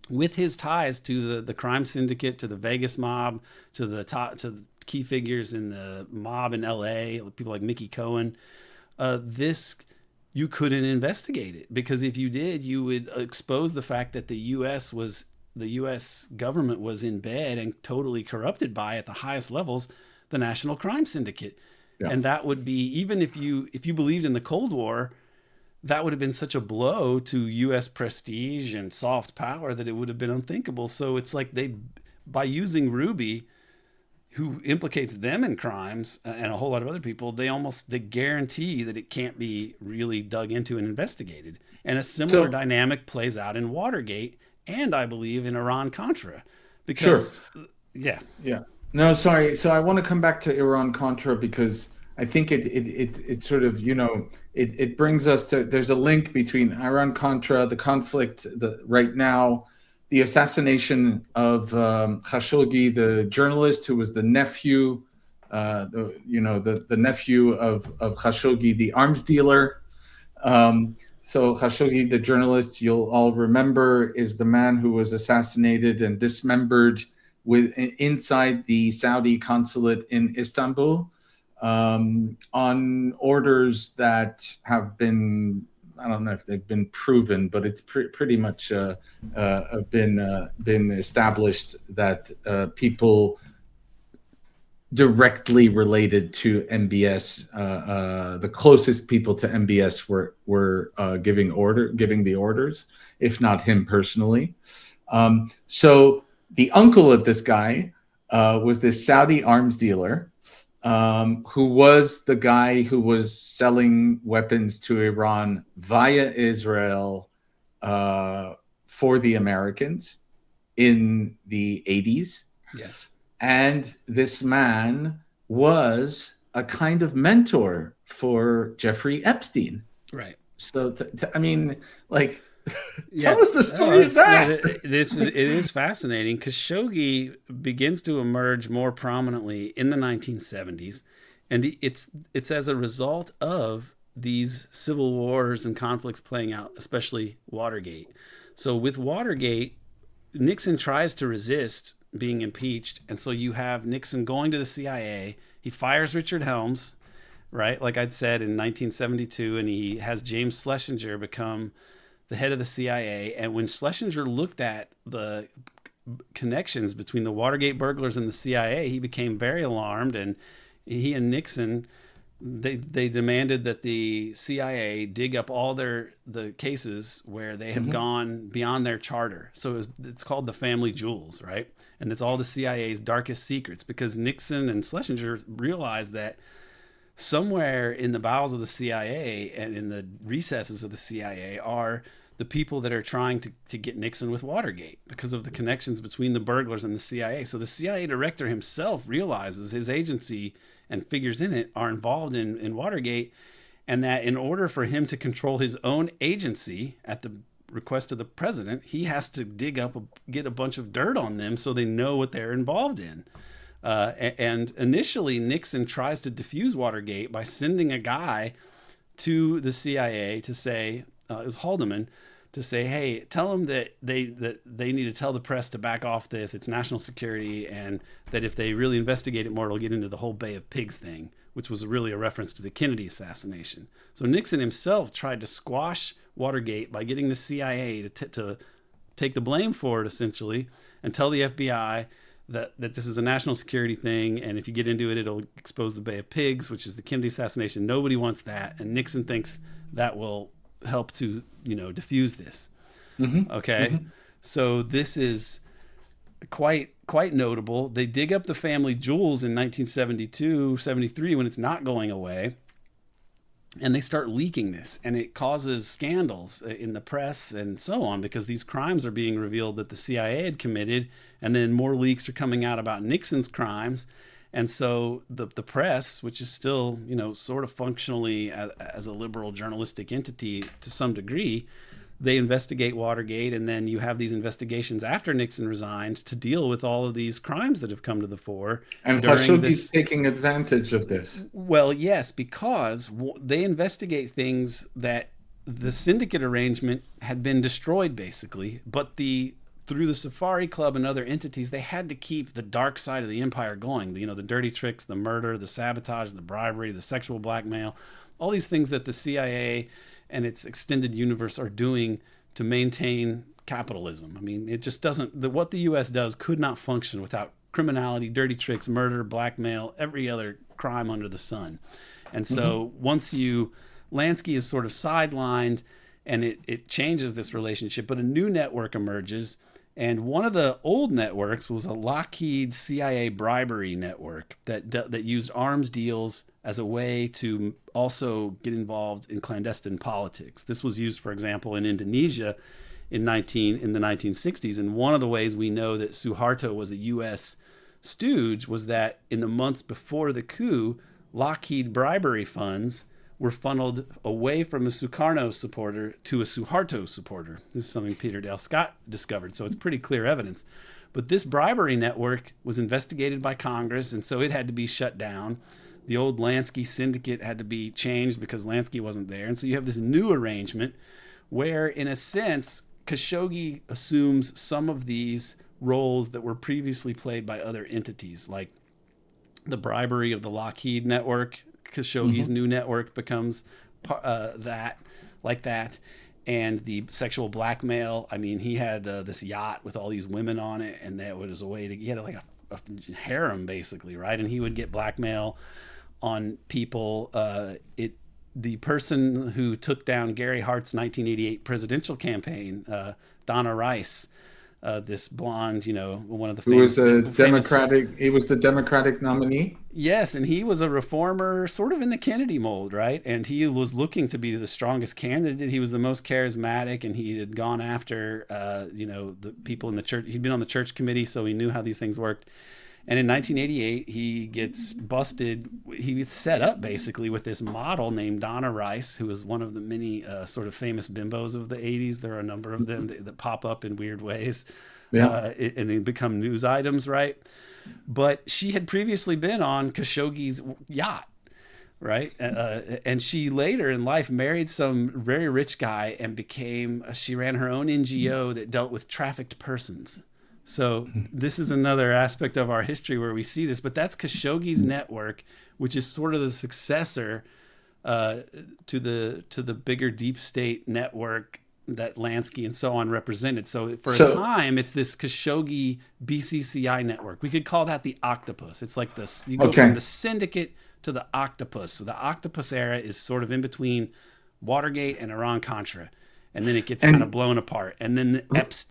[SPEAKER 2] with his ties to the crime syndicate, to the Vegas mob, to the key figures in the mob in L.A., people like Mickey Cohen, you couldn't investigate it, because if you did, you would expose the fact that the U.S. was the U.S. government was in bed and totally corrupted by, at the highest levels, the National Crime Syndicate.
[SPEAKER 1] Yeah.
[SPEAKER 2] And that would be, even if you believed in the Cold War, that would have been such a blow to U.S. prestige and soft power that it would have been unthinkable. So it's like by using Ruby, who implicates them in crimes and a whole lot of other people, they guarantee that it can't be really dug into and investigated. And a similar
[SPEAKER 1] So
[SPEAKER 2] dynamic plays out in Watergate, and I believe in Iran-Contra,
[SPEAKER 1] sure.
[SPEAKER 2] because yeah,
[SPEAKER 1] Yeah. No, sorry. So I want to come back to Iran-Contra because I think it sort of, it brings us to, there's a link between Iran-Contra, the conflict right now, the assassination of Khashoggi, the journalist who was the nephew, the nephew of Khashoggi, the arms dealer. So Khashoggi, the journalist, you'll all remember, is the man who was assassinated and dismembered inside the Saudi consulate in Istanbul, on orders that have been, I don't know if they've been proven, but it's pretty much been established that people directly related to MBS, the closest people to MBS were giving the orders, if not him personally. So the uncle of this guy was this Saudi arms dealer, who was the guy who was selling weapons to Iran via Israel for the Americans in the 80s.
[SPEAKER 2] yes,
[SPEAKER 1] And this man was a kind of mentor for Jeffrey Epstein.
[SPEAKER 2] right.
[SPEAKER 1] So, I mean, like,
[SPEAKER 2] Yeah,
[SPEAKER 1] tell us the story of that.
[SPEAKER 2] it is fascinating. Khashoggi begins to emerge more prominently in the 1970s, and it's as a result of these civil wars and conflicts playing out, especially Watergate. So with Watergate, Nixon tries to resist being impeached, and so you have Nixon going to the CIA. He fires Richard Helms, right? Like I'd said, in 1972, and he has James Schlesinger become the head of the CIA. And when Schlesinger looked at the connections between the Watergate burglars and the CIA, he became very alarmed, and he and Nixon, they demanded that the CIA dig up all the cases where they have gone beyond their charter. So it's called the family jewels, right? And it's all the CIA's darkest secrets, because Nixon and Schlesinger realized that somewhere in the bowels of the CIA and in the recesses of the CIA are the people that are trying to get Nixon with Watergate, because of the connections between the burglars and the CIA. So the CIA director himself realizes his agency and figures in it are involved in Watergate, and that in order for him to control his own agency at the request of the president, he has to get a bunch of dirt on them so they know what they're involved in. And initially, Nixon tries to defuse Watergate by sending a guy to the CIA to say, it was Haldeman, to say, hey, tell them that they need to tell the press to back off this. It's national security, and that if they really investigate it more, it'll get into the whole Bay of Pigs thing, which was really a reference to the Kennedy assassination. So Nixon himself tried to squash Watergate by getting the CIA to take the blame for it, essentially, and tell the FBI that this is a national security thing, and if you get into it, it'll expose the Bay of Pigs, which is the Kennedy assassination. Nobody wants that, and Nixon thinks that will help to diffuse this. Okay, so this is quite notable. They dig up the family jewels in 1972, 73 when it's not going away, and they start leaking this, and it causes scandals in the press and so on, because these crimes are being revealed that the CIA had committed, and then more leaks are coming out about Nixon's crimes. And so the press, which is still, sort of functionally as a liberal journalistic entity to some degree, they investigate Watergate, and then you have these investigations after Nixon resigns to deal with all of these crimes that have come to the fore.
[SPEAKER 1] And Khashoggi's taking advantage of this.
[SPEAKER 2] Well, yes, because they investigate things that the syndicate arrangement had been destroyed, basically, but through the Safari Club and other entities, they had to keep the dark side of the empire going. The dirty tricks, the murder, the sabotage, the bribery, the sexual blackmail, all these things that the CIA and its extended universe are doing to maintain capitalism. I mean, it just doesn't. What the U.S. does could not function without criminality, dirty tricks, murder, blackmail, every other crime under the sun. And so once Lansky is sort of sidelined, and it changes this relationship, but a new network emerges. And one of the old networks was a Lockheed CIA bribery network that used arms deals as a way to also get involved in clandestine politics. This was used, for example, in Indonesia in the 1960s. And one of the ways we know that Suharto was a U.S. stooge was that in the months before the coup, Lockheed bribery funds were funneled away from a Sukarno supporter to a Suharto supporter. This is something Peter Dale Scott discovered, so it's pretty clear evidence. But this bribery network was investigated by Congress, and so it had to be shut down. The old Lansky syndicate had to be changed because Lansky wasn't there. And so you have this new arrangement where, in a sense, Khashoggi assumes some of these roles that were previously played by other entities, like the bribery of the Lockheed network. Khashoggi's new network becomes that. And the sexual blackmail. I mean, he had this yacht with all these women on it, and that was a way to, he had like a harem basically, right? And he would get blackmail on people. The person who took down Gary Hart's 1988 presidential campaign, Donna Rice, this blonde, one of the famous,
[SPEAKER 1] he was the Democratic nominee.
[SPEAKER 2] Yes, and he was a reformer, sort of in the Kennedy mold, right? And he was looking to be the strongest candidate. He was the most charismatic, and he had gone after, the people in the church. He'd been on the church committee, so he knew how these things worked. And in 1988, he gets busted. He gets set up basically with this model named Donna Rice, who was one of the many sort of famous bimbos of the 80s. There are a number of them that pop up in weird ways, and they become news items, right? But she had previously been on Khashoggi's yacht, right? And she later in life married some very rich guy and she ran her own NGO that dealt with trafficked persons. So this is another aspect of our history where we see this, but that's Khashoggi's network, which is sort of the successor to the bigger deep state network that Lansky and so on represented. So for a time, it's this Khashoggi BCCI network. We could call that the octopus. It's like this, you go from the syndicate to the octopus. So the octopus era is sort of in between Watergate and Iran-Contra. And then it gets kind of blown apart. And then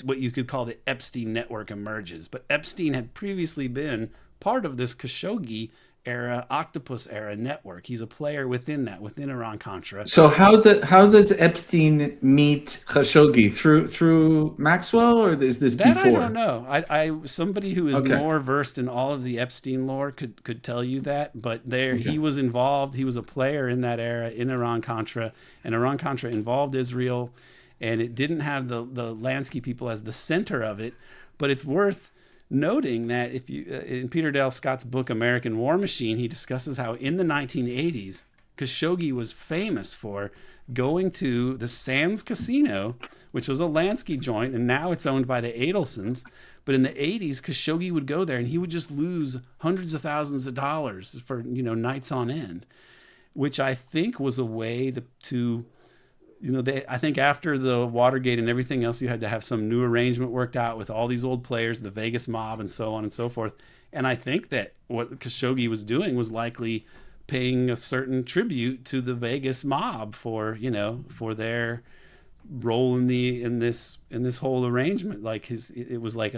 [SPEAKER 2] what you could call the Epstein network emerges. But Epstein had previously been part of this Khashoggi era, octopus era network. He's a player within Iran-Contra.
[SPEAKER 1] So how does Epstein meet Khashoggi? Through Maxwell, or is this
[SPEAKER 2] that
[SPEAKER 1] before?
[SPEAKER 2] I don't know. Somebody who is more versed in all of the Epstein lore could tell you that. But he was involved. He was a player in that era in Iran-Contra, and Iran-Contra involved Israel. And it didn't have the Lansky people as the center of it, but it's worth noting that if you in Peter Dale Scott's book American War Machine, he discusses how in the 1980s Khashoggi was famous for going to the Sands Casino, which was a Lansky joint, and now it's owned by the Adelsons. But in the 80s, Khashoggi would go there, and he would just lose hundreds of thousands of dollars for nights on end, which I think was a way to I think after the Watergate and everything else, you had to have some new arrangement worked out with all these old players, the Vegas mob, and so on and so forth. And I think that what Khashoggi was doing was likely paying a certain tribute to the Vegas mob for their role in this whole arrangement. Like it was like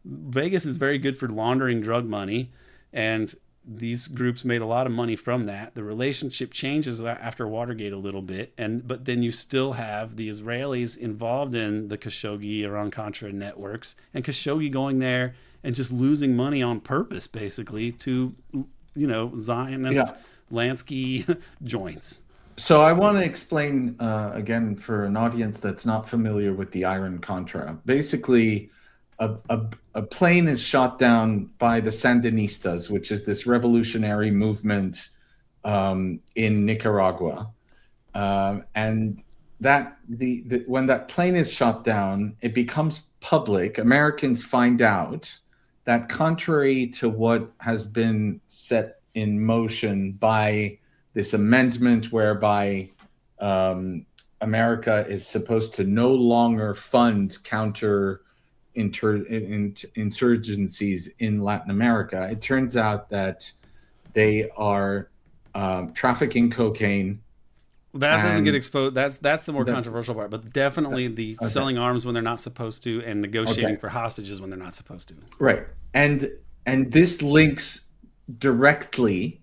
[SPEAKER 2] Vegas is very good for laundering drug money, and these groups made a lot of money from that. The relationship changes after Watergate a little bit, but then you still have the Israelis involved in the Khashoggi Iran-Contra networks, and Khashoggi going there and just losing money on purpose, basically, to Zionist Lansky joints.
[SPEAKER 1] So I want to explain again for an audience that's not familiar with the Iran-Contra. Basically, a plane is shot down by the Sandinistas, which is this revolutionary movement in Nicaragua, and that when that plane is shot down, it becomes public. Americans find out that, contrary to what has been set in motion by this amendment, whereby America is supposed to no longer fund insurgencies in Latin America. It turns out that they are trafficking cocaine,
[SPEAKER 2] That doesn't get
[SPEAKER 1] and
[SPEAKER 2] exposed. That's the more
[SPEAKER 1] that's
[SPEAKER 2] controversial part. But definitely the
[SPEAKER 1] okay.
[SPEAKER 2] selling arms when they're not supposed to, and negotiating
[SPEAKER 1] Okay,
[SPEAKER 2] for hostages when they're not supposed to.
[SPEAKER 1] right, and this links directly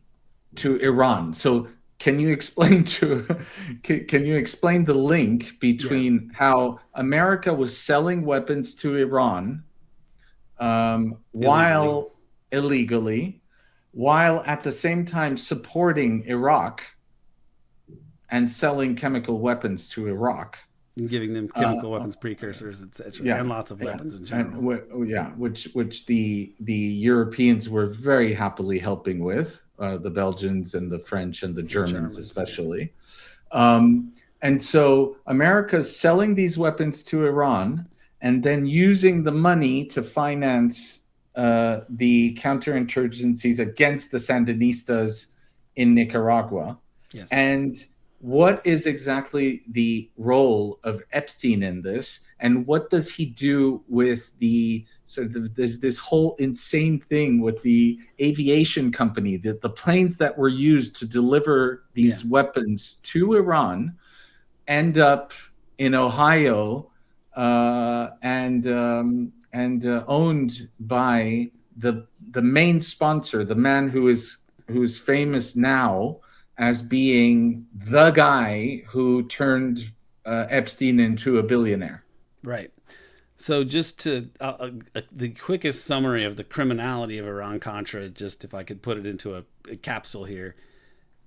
[SPEAKER 1] to Iran. So can you explain to can you explain the link
[SPEAKER 2] Yeah,
[SPEAKER 1] between how America was selling weapons to Iran
[SPEAKER 2] illegally.
[SPEAKER 1] while illegally, while at the same time supporting Iraq and selling chemical weapons to Iraq?
[SPEAKER 2] And giving them
[SPEAKER 1] Uh,
[SPEAKER 2] chemical weapons precursors, etc., and
[SPEAKER 1] yeah,
[SPEAKER 2] lots of
[SPEAKER 1] yeah,
[SPEAKER 2] weapons in
[SPEAKER 1] and
[SPEAKER 2] general.
[SPEAKER 1] yeah, which the Europeans were very happily helping with, the Belgians and the French and the
[SPEAKER 2] The
[SPEAKER 1] Germans
[SPEAKER 2] Germans, yeah.
[SPEAKER 1] especially. And so America's selling these weapons to Iran and then using the money to finance the counterinsurgencies against the Sandinistas in Nicaragua.
[SPEAKER 2] Yes.
[SPEAKER 1] And what is exactly the role of Epstein in this? And what does he do with the sort of there's this whole insane thing with the aviation company, the planes that were used to deliver
[SPEAKER 2] Yeah.
[SPEAKER 1] these weapons to Iran end up in Ohio and owned by the main sponsor, the man who's famous now as being the guy who turned Epstein into a billionaire.
[SPEAKER 2] Right. So just to the quickest summary of the criminality of Iran-Contra, just if I could put it into a capsule here,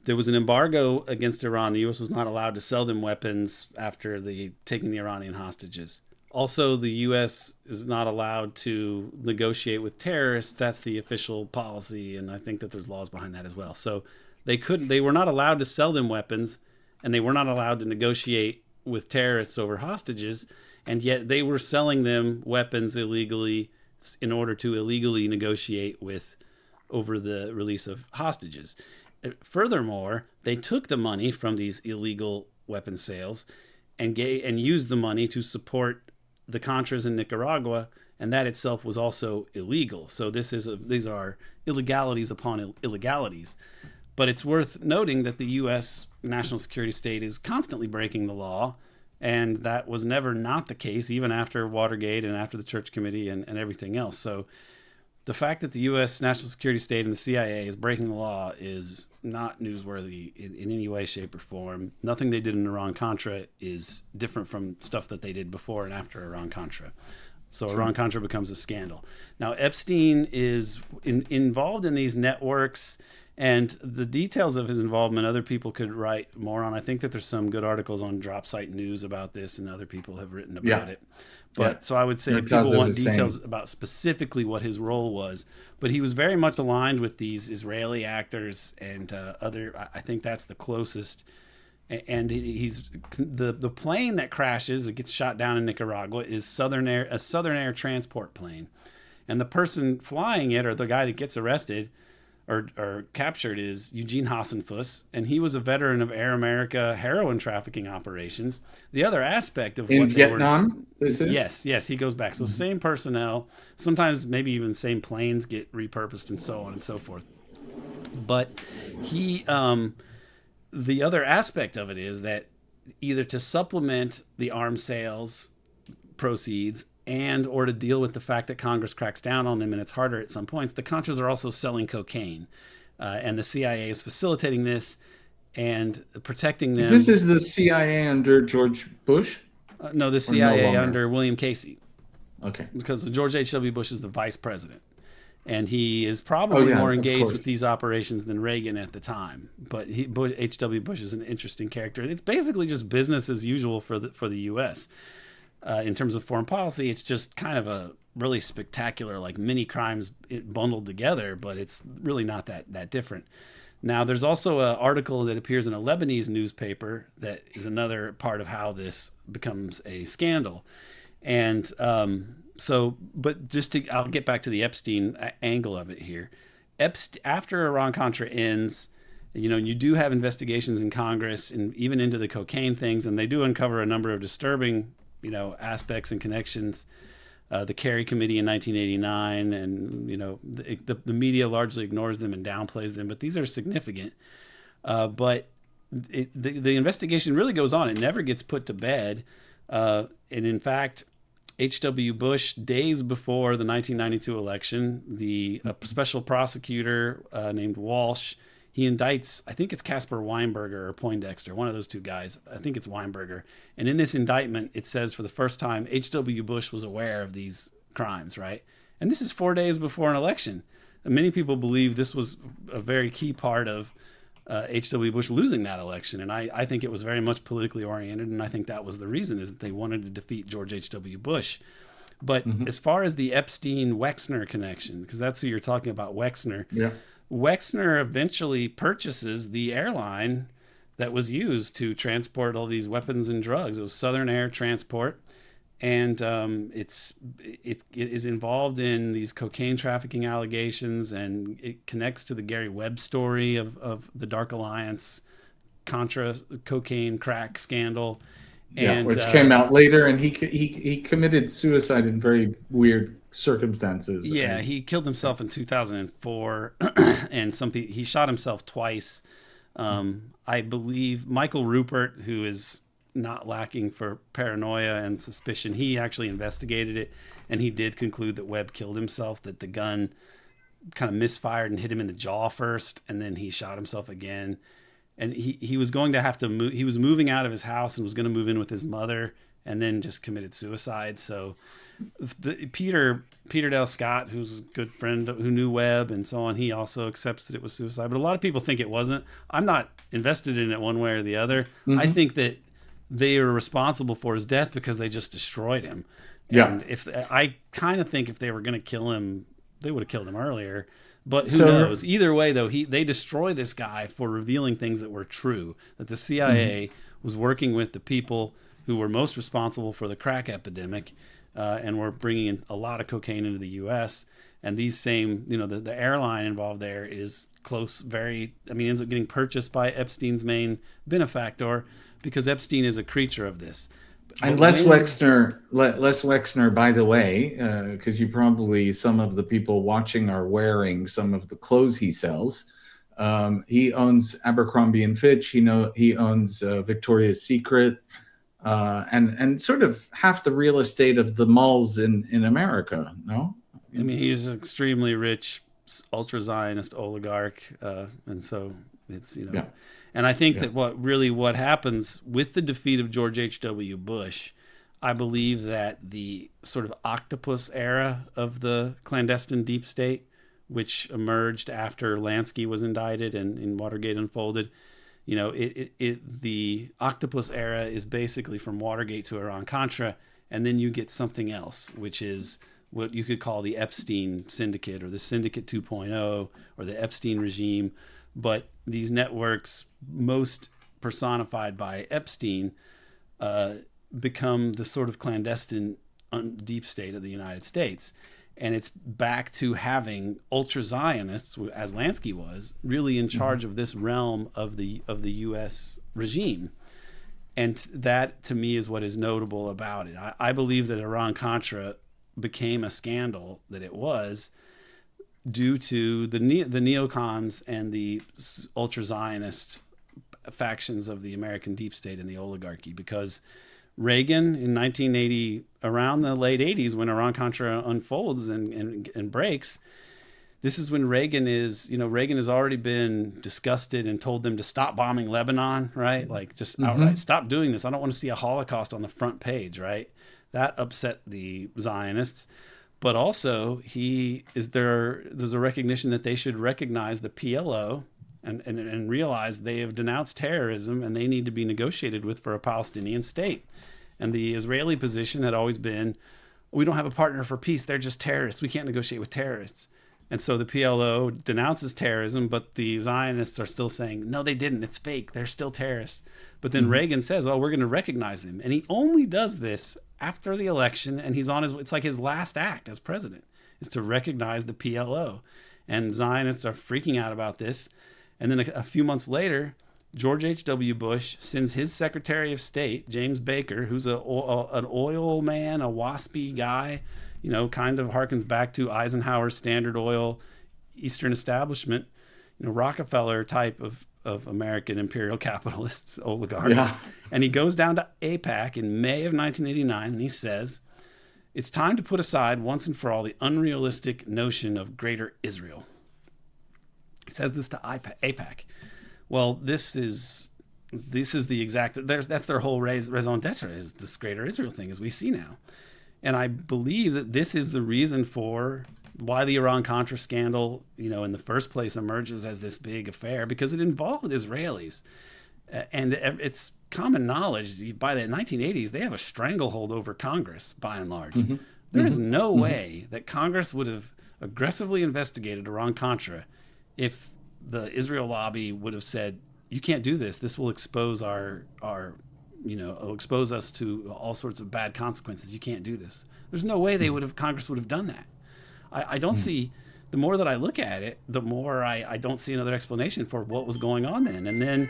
[SPEAKER 2] there was an embargo against Iran. The U.S. was not allowed to sell them weapons after taking the Iranian hostages. Also, the U.S. is not allowed to negotiate with terrorists. That's the official policy, and I think that there's laws behind that as well. So they were not allowed to sell them weapons, and they were not allowed to negotiate with terrorists over hostages, and yet they were selling them weapons illegally in order to illegally negotiate with over the release of hostages. Furthermore, they took the money from these illegal weapon sales and used the money to support the Contras in Nicaragua, and that itself was also illegal. So these are illegalities upon illegalities. But it's worth noting that the U.S. national security state is constantly breaking the law, and that was never not the case, even after Watergate and after the Church Committee and everything else. So the fact that the U.S. national security state and the CIA is breaking the law is not newsworthy in any way, shape, or form. Nothing they did in Iran-Contra is different from stuff that they did before and after Iran-Contra. So
[SPEAKER 1] Sure.
[SPEAKER 2] Iran-Contra becomes a scandal. Now, Epstein is involved in these networks, and the details of his involvement, other people could write more on. I think that there's some good articles on Drop Site News about this, and other people have written about
[SPEAKER 1] Yeah.
[SPEAKER 2] it.
[SPEAKER 1] Yeah.
[SPEAKER 2] But so I would say if people
[SPEAKER 1] Murtaza
[SPEAKER 2] want
[SPEAKER 1] Hussein.
[SPEAKER 2] details about specifically what his role was, but he was very much aligned with these Israeli actors and other. I think that's the closest. And he's the plane that crashes, it gets shot down in Nicaragua, is a Southern Air transport plane, and the person flying it, or the guy that gets arrested or captured, is Eugene Hassenfuss, and he was a veteran of Air America heroin trafficking operations. The other aspect of
[SPEAKER 1] In
[SPEAKER 2] what they were,
[SPEAKER 1] Vietnam, this is?
[SPEAKER 2] yes, he goes back. So same personnel, sometimes maybe even same planes get repurposed and so on and so forth. But he, the other aspect of it is that either to supplement the arms sales proceeds and or to deal with the fact that Congress cracks down on them and it's harder at some points, the Contras are also selling cocaine, and the CIA is facilitating this and protecting
[SPEAKER 1] This
[SPEAKER 2] them.
[SPEAKER 1] is the CIA under George Bush
[SPEAKER 2] No, the
[SPEAKER 1] or no
[SPEAKER 2] CIA
[SPEAKER 1] longer?
[SPEAKER 2] under William Casey,
[SPEAKER 1] Okay.
[SPEAKER 2] because George H.W. Bush is the vice president. And he is
[SPEAKER 1] Oh
[SPEAKER 2] probably
[SPEAKER 1] yeah,
[SPEAKER 2] more
[SPEAKER 1] of
[SPEAKER 2] engaged with
[SPEAKER 1] course.
[SPEAKER 2] these operations than Reagan at the time. But H.W. Bush is an interesting character. It's basically just business as usual for the U.S. In terms of foreign policy. It's just kind of a really spectacular, like mini crimes bundled together, but it's really not that different. Now, there's also an article that appears in a Lebanese newspaper that is another part of how this becomes a scandal. And but I'll get back to the Epstein angle of it here. After Iran-Contra ends, You do have investigations in Congress and even into the cocaine things, and they do uncover a number of disturbing, aspects and connections. The Kerry Committee in 1989, and the media largely ignores them and downplays them, but these are significant. But the investigation really goes on; it never gets put to bed. And in fact, H.W. Bush, days before the 1992 election, the special prosecutor named Walsh, he indicts, I think it's Caspar Weinberger or Poindexter, one of those two guys. I think it's Weinberger. And in this indictment, it says for the first time, H.W. Bush was aware of these crimes, right? And this is 4 days before an election. And many people believe this was a very key part of H.W. Bush losing that election. And I think it was very much politically oriented. And I think that was the reason, is that they wanted to defeat George H.W. Bush. But as far as the Epstein-Wexner connection, because that's who you're talking about, Wexner.
[SPEAKER 1] Yeah.
[SPEAKER 2] Wexner eventually purchases the airline that was used to transport all these weapons and drugs. It was Southern Air Transport. And it is involved in these cocaine trafficking allegations, and it connects to the Gary Webb story of the Dark Alliance, Contra cocaine crack scandal. And,
[SPEAKER 1] which came out later, and he committed suicide in very weird circumstances.
[SPEAKER 2] Yeah, he killed himself in 2004, and he shot himself twice. I believe Michael Rupert, who is not lacking for paranoia and suspicion, he actually investigated it, and he did conclude that Webb killed himself, that the gun kind of misfired and hit him in the jaw first, and then he shot himself again. And he was going to have to move. He was moving out of his house and was going to move in with his mother, and then just committed suicide. So Peter Dale Scott, who's a good friend who knew Webb and so on, he also accepts that it was suicide. But a lot of people think it wasn't. I'm not invested in it one way or the other. I think that they are responsible for his death because they just destroyed him. And I kind of think if they were going to kill him, they would have killed him earlier. But who knows? Either way, though, they destroy this guy for revealing things that were true, that the CIA was working with the people who were most responsible for the crack epidemic, and were bringing in a lot of cocaine into the U.S. And these same, the airline involved there is close, ends up getting purchased by Epstein's main benefactor, because Epstein is a creature of this.
[SPEAKER 1] And Les Wexner, by the way, because you probably, some of the people watching are wearing some of the clothes he sells. He owns Abercrombie and Fitch. He owns Victoria's Secret, and sort of half the real estate of the malls in America. No,
[SPEAKER 2] I mean, he's an extremely rich, ultra-Zionist oligarch, and so it's And I think that what happens with the defeat of George H.W. Bush, I believe that the sort of octopus era of the clandestine deep state, which emerged after Lansky was indicted and Watergate unfolded, the octopus era is basically from Watergate to Iran-Contra, and then you get something else, which is what you could call the Epstein syndicate, or the Syndicate 2.0, or the Epstein regime. But these networks, most personified by Epstein, become the sort of clandestine deep state of the United States. And it's back to having ultra-Zionists, as Lansky was, really in charge of this realm of the U.S. regime. And that, to me, is what is notable about it. I believe that Iran-Contra became a scandal that it was due to the neocons and the ultra-Zionist factions of the American deep state and the oligarchy. Because Reagan in 1980, around the late 80s, when Iran-Contra unfolds and breaks, this is when Reagan has already been disgusted and told them to stop bombing Lebanon, right? Like, just outright, stop doing this. I don't want to see a Holocaust on the front page, right? That upset the Zionists. But also, there's a recognition that they should recognize the PLO and realize they have denounced terrorism and they need to be negotiated with for a Palestinian state. And the Israeli position had always been, we don't have a partner for peace. They're just terrorists. We can't negotiate with terrorists. And so the PLO denounces terrorism, but the Zionists are still saying, no, they didn't. It's fake. They're still terrorists. But then Reagan says, well, we're going to recognize them. And he only does this after the election, and it's like his last act as president is to recognize the PLO. And Zionists are freaking out about this. And then a few months later, George H.W. Bush sends his Secretary of State, James Baker, who's an oil man, a waspy guy, kind of harkens back to Eisenhower's Standard Oil Eastern establishment, Rockefeller type of American imperial capitalists, oligarchs.
[SPEAKER 1] Yeah.
[SPEAKER 2] And he goes down to AIPAC in May of 1989, and he says, it's time to put aside once and for all the unrealistic notion of greater Israel. He says this to AIPAC. Well, this is the exact, that's their whole raison d'etre, is this greater Israel thing, as we see now. And I believe that this is the reason for why the Iran-Contra scandal, in the first place emerges as this big affair, because it involved Israelis. And it's common knowledge, by the 1980s, they have a stranglehold over Congress, by and large.
[SPEAKER 1] Mm-hmm.
[SPEAKER 2] There's no way that Congress would have aggressively investigated Iran-Contra if the Israel lobby would have said, you can't do this. This will expose expose us to all sorts of bad consequences. You can't do this. There's no way Congress would have done that. I don't see, the more that I look at it, the more I don't see another explanation for what was going on then. And then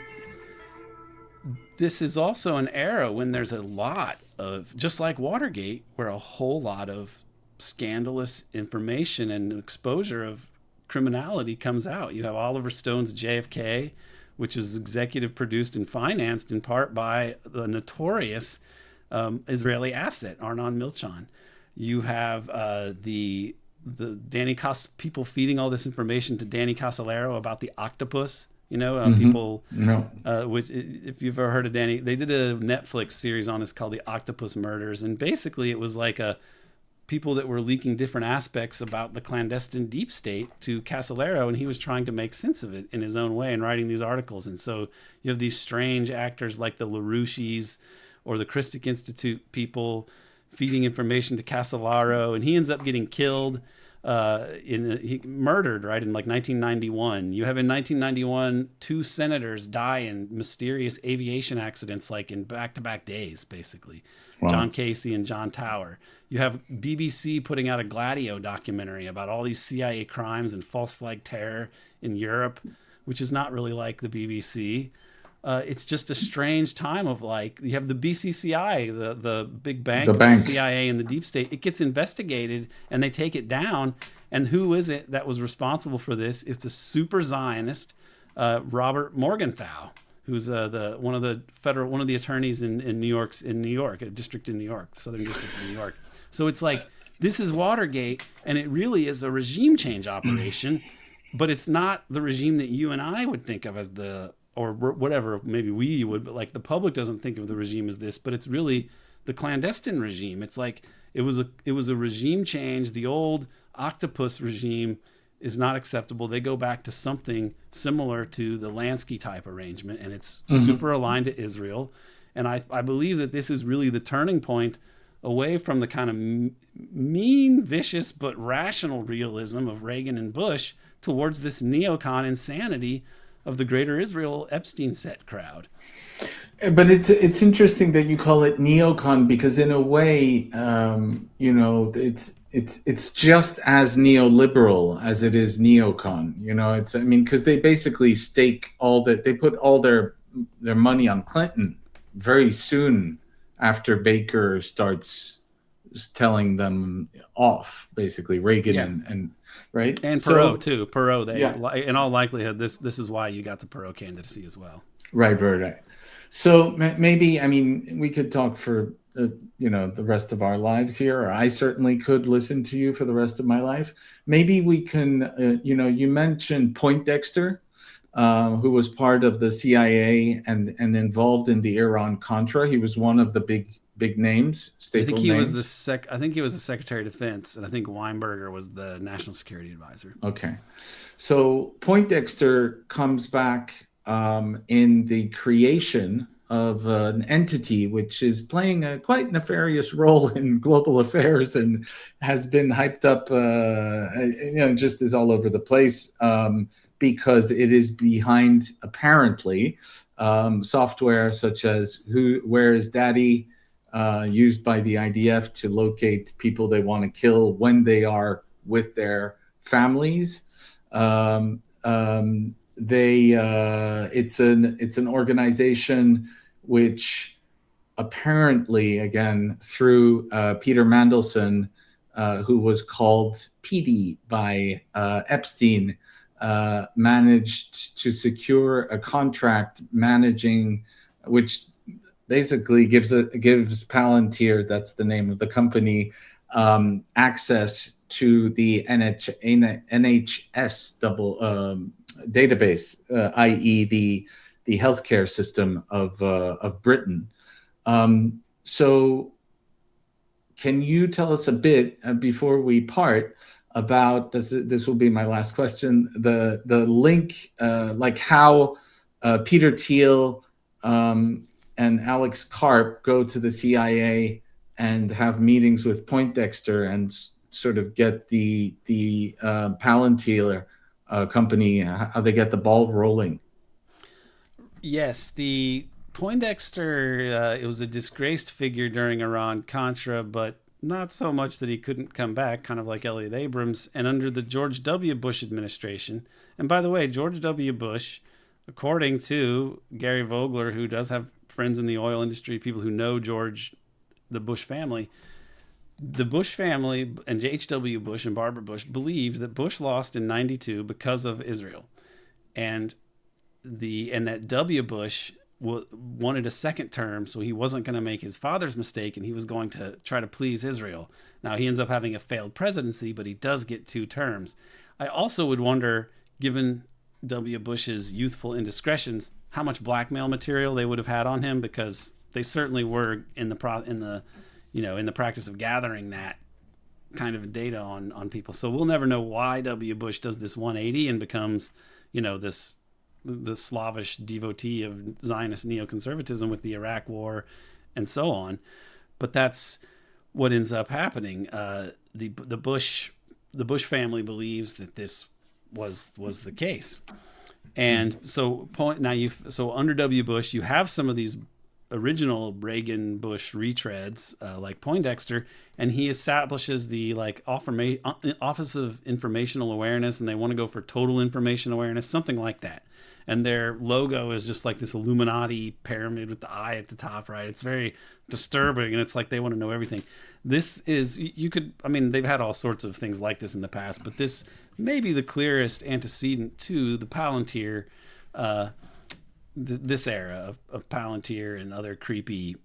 [SPEAKER 2] this is also an era when there's a lot of, just like Watergate, where a whole lot of scandalous information and exposure of criminality comes out. You have Oliver Stone's JFK, which is executive produced and financed in part by the notorious Israeli asset, Arnon Milchan. You have the Danny people feeding all this information to Danny Casolaro about the octopus. People. No. Which, if you've ever heard of Danny, they did a Netflix series on this called The Octopus Murders, and basically it was like people that were leaking different aspects about the clandestine deep state to Casolaro, and he was trying to make sense of it in his own way and writing these articles. And so you have these strange actors like the LaRouches or the Christic Institute people feeding information to Casolaro, and he ends up getting killed. He murdered in like 1991. You have in 1991 two senators die in mysterious aviation accidents, like in back-to-back days, basically. Wow. John Casey and John Tower. You have BBC putting out a Gladio documentary about all these CIA crimes and false flag terror in Europe, which is not really like the BBC. It's just a strange time of you have the BCCI, the big bank of the CIA and the deep state. It gets investigated and they take it down. And who is it that was responsible for this? It's a super Zionist, Robert Morgenthau, who's one of the attorneys in New York, a district in New York, Southern District of New York. So it's like, this is Watergate, and it really is a regime change operation, but it's not the regime that you and I would think of as or whatever, maybe we would, but the public doesn't think of the regime as this, but it's really the clandestine regime. It's like, it was a regime change. The old octopus regime is not acceptable. They go back to something similar to the Lansky type arrangement, and it's super aligned to Israel. And I believe that this is really the turning point away from the kind of mean, vicious, but rational realism of Reagan and Bush towards this neocon insanity of the greater Israel Epstein set crowd.
[SPEAKER 1] But it's interesting that you call it neocon, because in a way, it's just as neoliberal as it is neocon. Because they basically they put all their money on Clinton very soon after Baker starts telling them off, basically Reagan and right,
[SPEAKER 2] and Perot too. Perot, in all likelihood, this is why you got the Perot candidacy as well.
[SPEAKER 1] Right. So maybe, we could talk for the rest of our lives here, or I certainly could listen to you for the rest of my life. Maybe we can, you mentioned Poindexter, who was part of the CIA and involved in the Iran-Contra. He was one of the big names, staple names.
[SPEAKER 2] I think he was the Secretary of Defense, and I think Weinberger was the National Security Advisor.
[SPEAKER 1] Okay. So Poindexter comes back in the creation of an entity which is playing a quite nefarious role in global affairs and has been hyped up, just is all over the place, because it is behind, apparently, software such as Where is Daddy, used by the IDF to locate people they want to kill when they are with their families. it's an organization which apparently, again, through Peter Mandelson, who was called PD by Epstein, managed to secure a contract managing, which basically gives Palantir, that's the name of the company, access to the NHS database, i.e., the healthcare system of Britain. So can you tell us a bit before we part about this? This will be my last question. The link, like how Peter Thiel and Alex Karp go to the CIA and have meetings with Poindexter and sort of get the Palantir company, how they get the ball rolling.
[SPEAKER 2] Yes, the Poindexter, it was a disgraced figure during Iran-Contra, but not so much that he couldn't come back, kind of like Elliot Abrams. And under the George W. Bush administration, and by the way, George W. Bush, according to Gary Vogler, who does have friends in the oil industry, people who know the Bush family, the Bush family and H.W. Bush and Barbara Bush believed that Bush lost in 92 because of Israel. And that W. Bush wanted a second term, so he wasn't going to make his father's mistake, and he was going to try to please Israel. Now, he ends up having a failed presidency, but he does get 2 terms. I also would wonder, given W. Bush's youthful indiscretions, how much blackmail material they would have had on him, because they certainly were in the practice of gathering that kind of data on people. So we'll never know why W. Bush does this 180 and becomes, the Slavish devotee of Zionist neoconservatism with the Iraq War and so on. But that's what ends up happening. The Bush family believes that this was the case. And so under W. Bush, you have some of these original Reagan Bush retreads, like Poindexter, and he establishes the Office of Informational Awareness, and they want to go for total information awareness, something like that. And their logo is just like this Illuminati pyramid with the eye at the top, right? It's very disturbing, and it's like they want to know everything. This is, they've had all sorts of things like this in the past, but this may be the clearest antecedent to the Palantir, this era of Palantir and other creepy,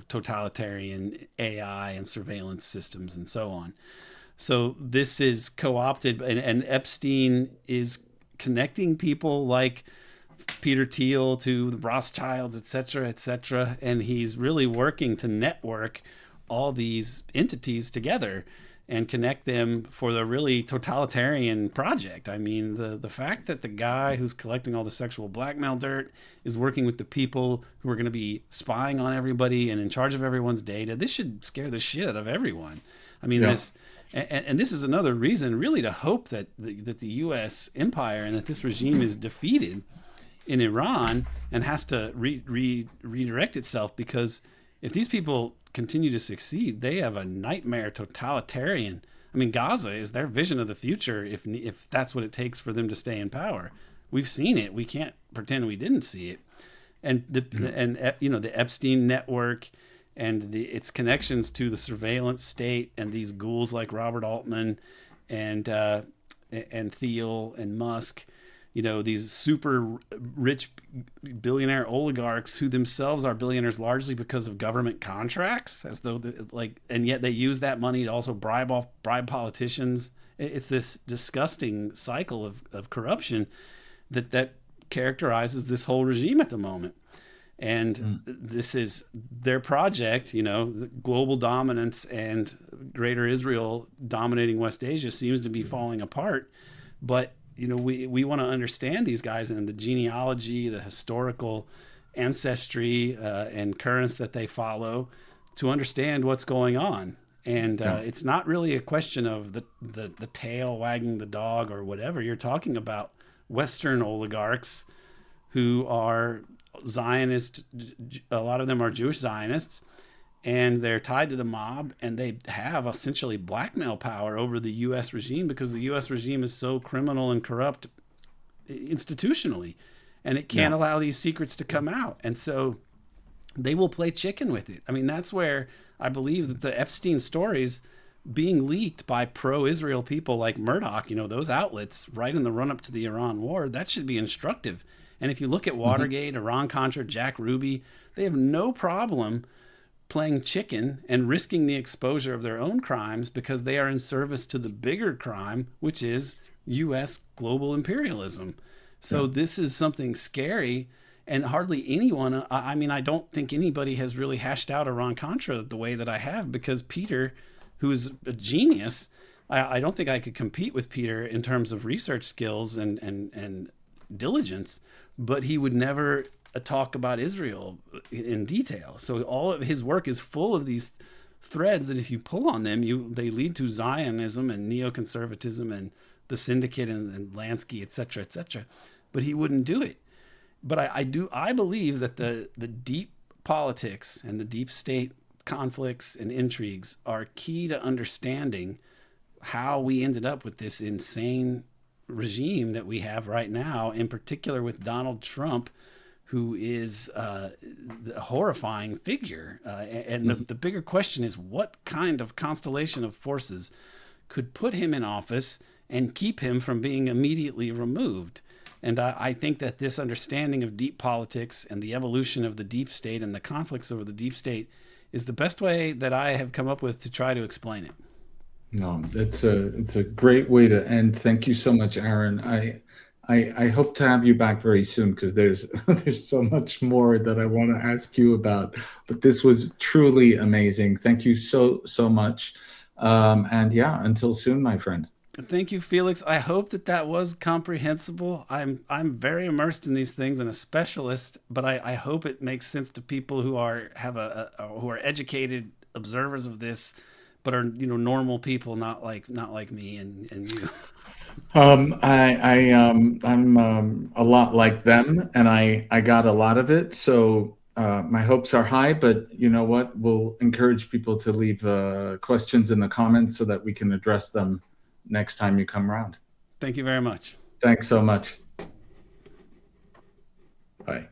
[SPEAKER 2] totalitarian AI and surveillance systems and so on. So this is co-opted, and Epstein is connecting people like Peter Thiel to the Rothschilds, et cetera, and he's really working to network all these entities together and connect them for the really totalitarian project. I mean, the fact that the guy who's collecting all the sexual blackmail dirt is working with the people who are going to be spying on everybody and in charge of everyone's data, this should scare the shit out of everyone. I mean, yeah. This is another reason really to hope that the U.S. empire and that this regime is defeated in Iran and has to redirect itself, because if these people continue to succeed, they have a nightmare totalitarian. I mean, Gaza is their vision of the future if that's what it takes for them to stay in power. We've seen it. We can't pretend we didn't see it. And the Epstein network and its connections to the surveillance state and these ghouls like Robert Altman and Thiel and Musk, these super rich billionaire oligarchs who themselves are billionaires largely because of government contracts, as though and yet they use that money to also bribe politicians. It's this disgusting cycle of corruption that characterizes this whole regime at the moment. And this is their project, the global dominance and greater Israel dominating West Asia seems to be falling apart. But, we want to understand these guys and the genealogy, the historical ancestry and currents that they follow to understand what's going on. And it's not really a question of the tail wagging the dog or whatever. You're talking about Western oligarchs who are Zionist. A lot of them are Jewish Zionists, and they're tied to the mob, and they have essentially blackmail power over the U.S. regime because the U.S. regime is so criminal and corrupt institutionally, and it can't
[SPEAKER 1] Yeah.
[SPEAKER 2] allow these secrets to come out. And so they will play chicken with it. I mean, that's where I believe that the Epstein stories being leaked by pro-Israel people like Murdoch, those outlets right in the run-up to the Iran war, that should be instructive. And if you look at
[SPEAKER 1] Hmm.
[SPEAKER 2] Watergate, Iran-Contra, Jack Ruby, they have no problem playing chicken and risking the exposure of their own crimes because they are in service to the bigger crime, which is U.S. global imperialism.
[SPEAKER 1] Yeah.
[SPEAKER 2] So this is something scary, and hardly anyone, I mean, I don't think anybody has really hashed out Iran-Contra the way that I have, because Peter, who is a genius, I don't think I could compete with Peter in terms of research skills and diligence, but he would never talk about Israel in detail. So all of his work is full of these threads that, if you pull on them, they lead to Zionism and neoconservatism and the Syndicate and Lansky, et cetera, et cetera. But he wouldn't do it. But I believe that the deep politics and the deep state conflicts and intrigues are key to understanding how we ended up with this insane regime that we have right now, in particular with Donald Trump, who is a horrifying figure. And
[SPEAKER 1] Hmm.
[SPEAKER 2] the bigger question is, what kind of constellation of forces could put him in office and keep him from being immediately removed? And I think that this understanding of deep politics and the evolution of the deep state and the conflicts over the deep state is the best way that I have come up with to try to explain it.
[SPEAKER 1] No, it's a great way to end. Thank you so much, Aaron. I hope to have you back very soon because there's there's so much more that I want to ask you about. But this was truly amazing. Thank you so much. And yeah, until soon, my friend.
[SPEAKER 2] Thank you, Felix. I hope that that was comprehensible. I'm very immersed in these things and a specialist, but I hope it makes sense to people who who are educated observers of this, but are normal people, not like me and you.
[SPEAKER 1] I'm a lot like them, and I got a lot of it. So my hopes are high, but you know what? We'll encourage people to leave questions in the comments so that we can address them next time you come around.
[SPEAKER 2] Thank you very much.
[SPEAKER 1] Thanks so much. Bye.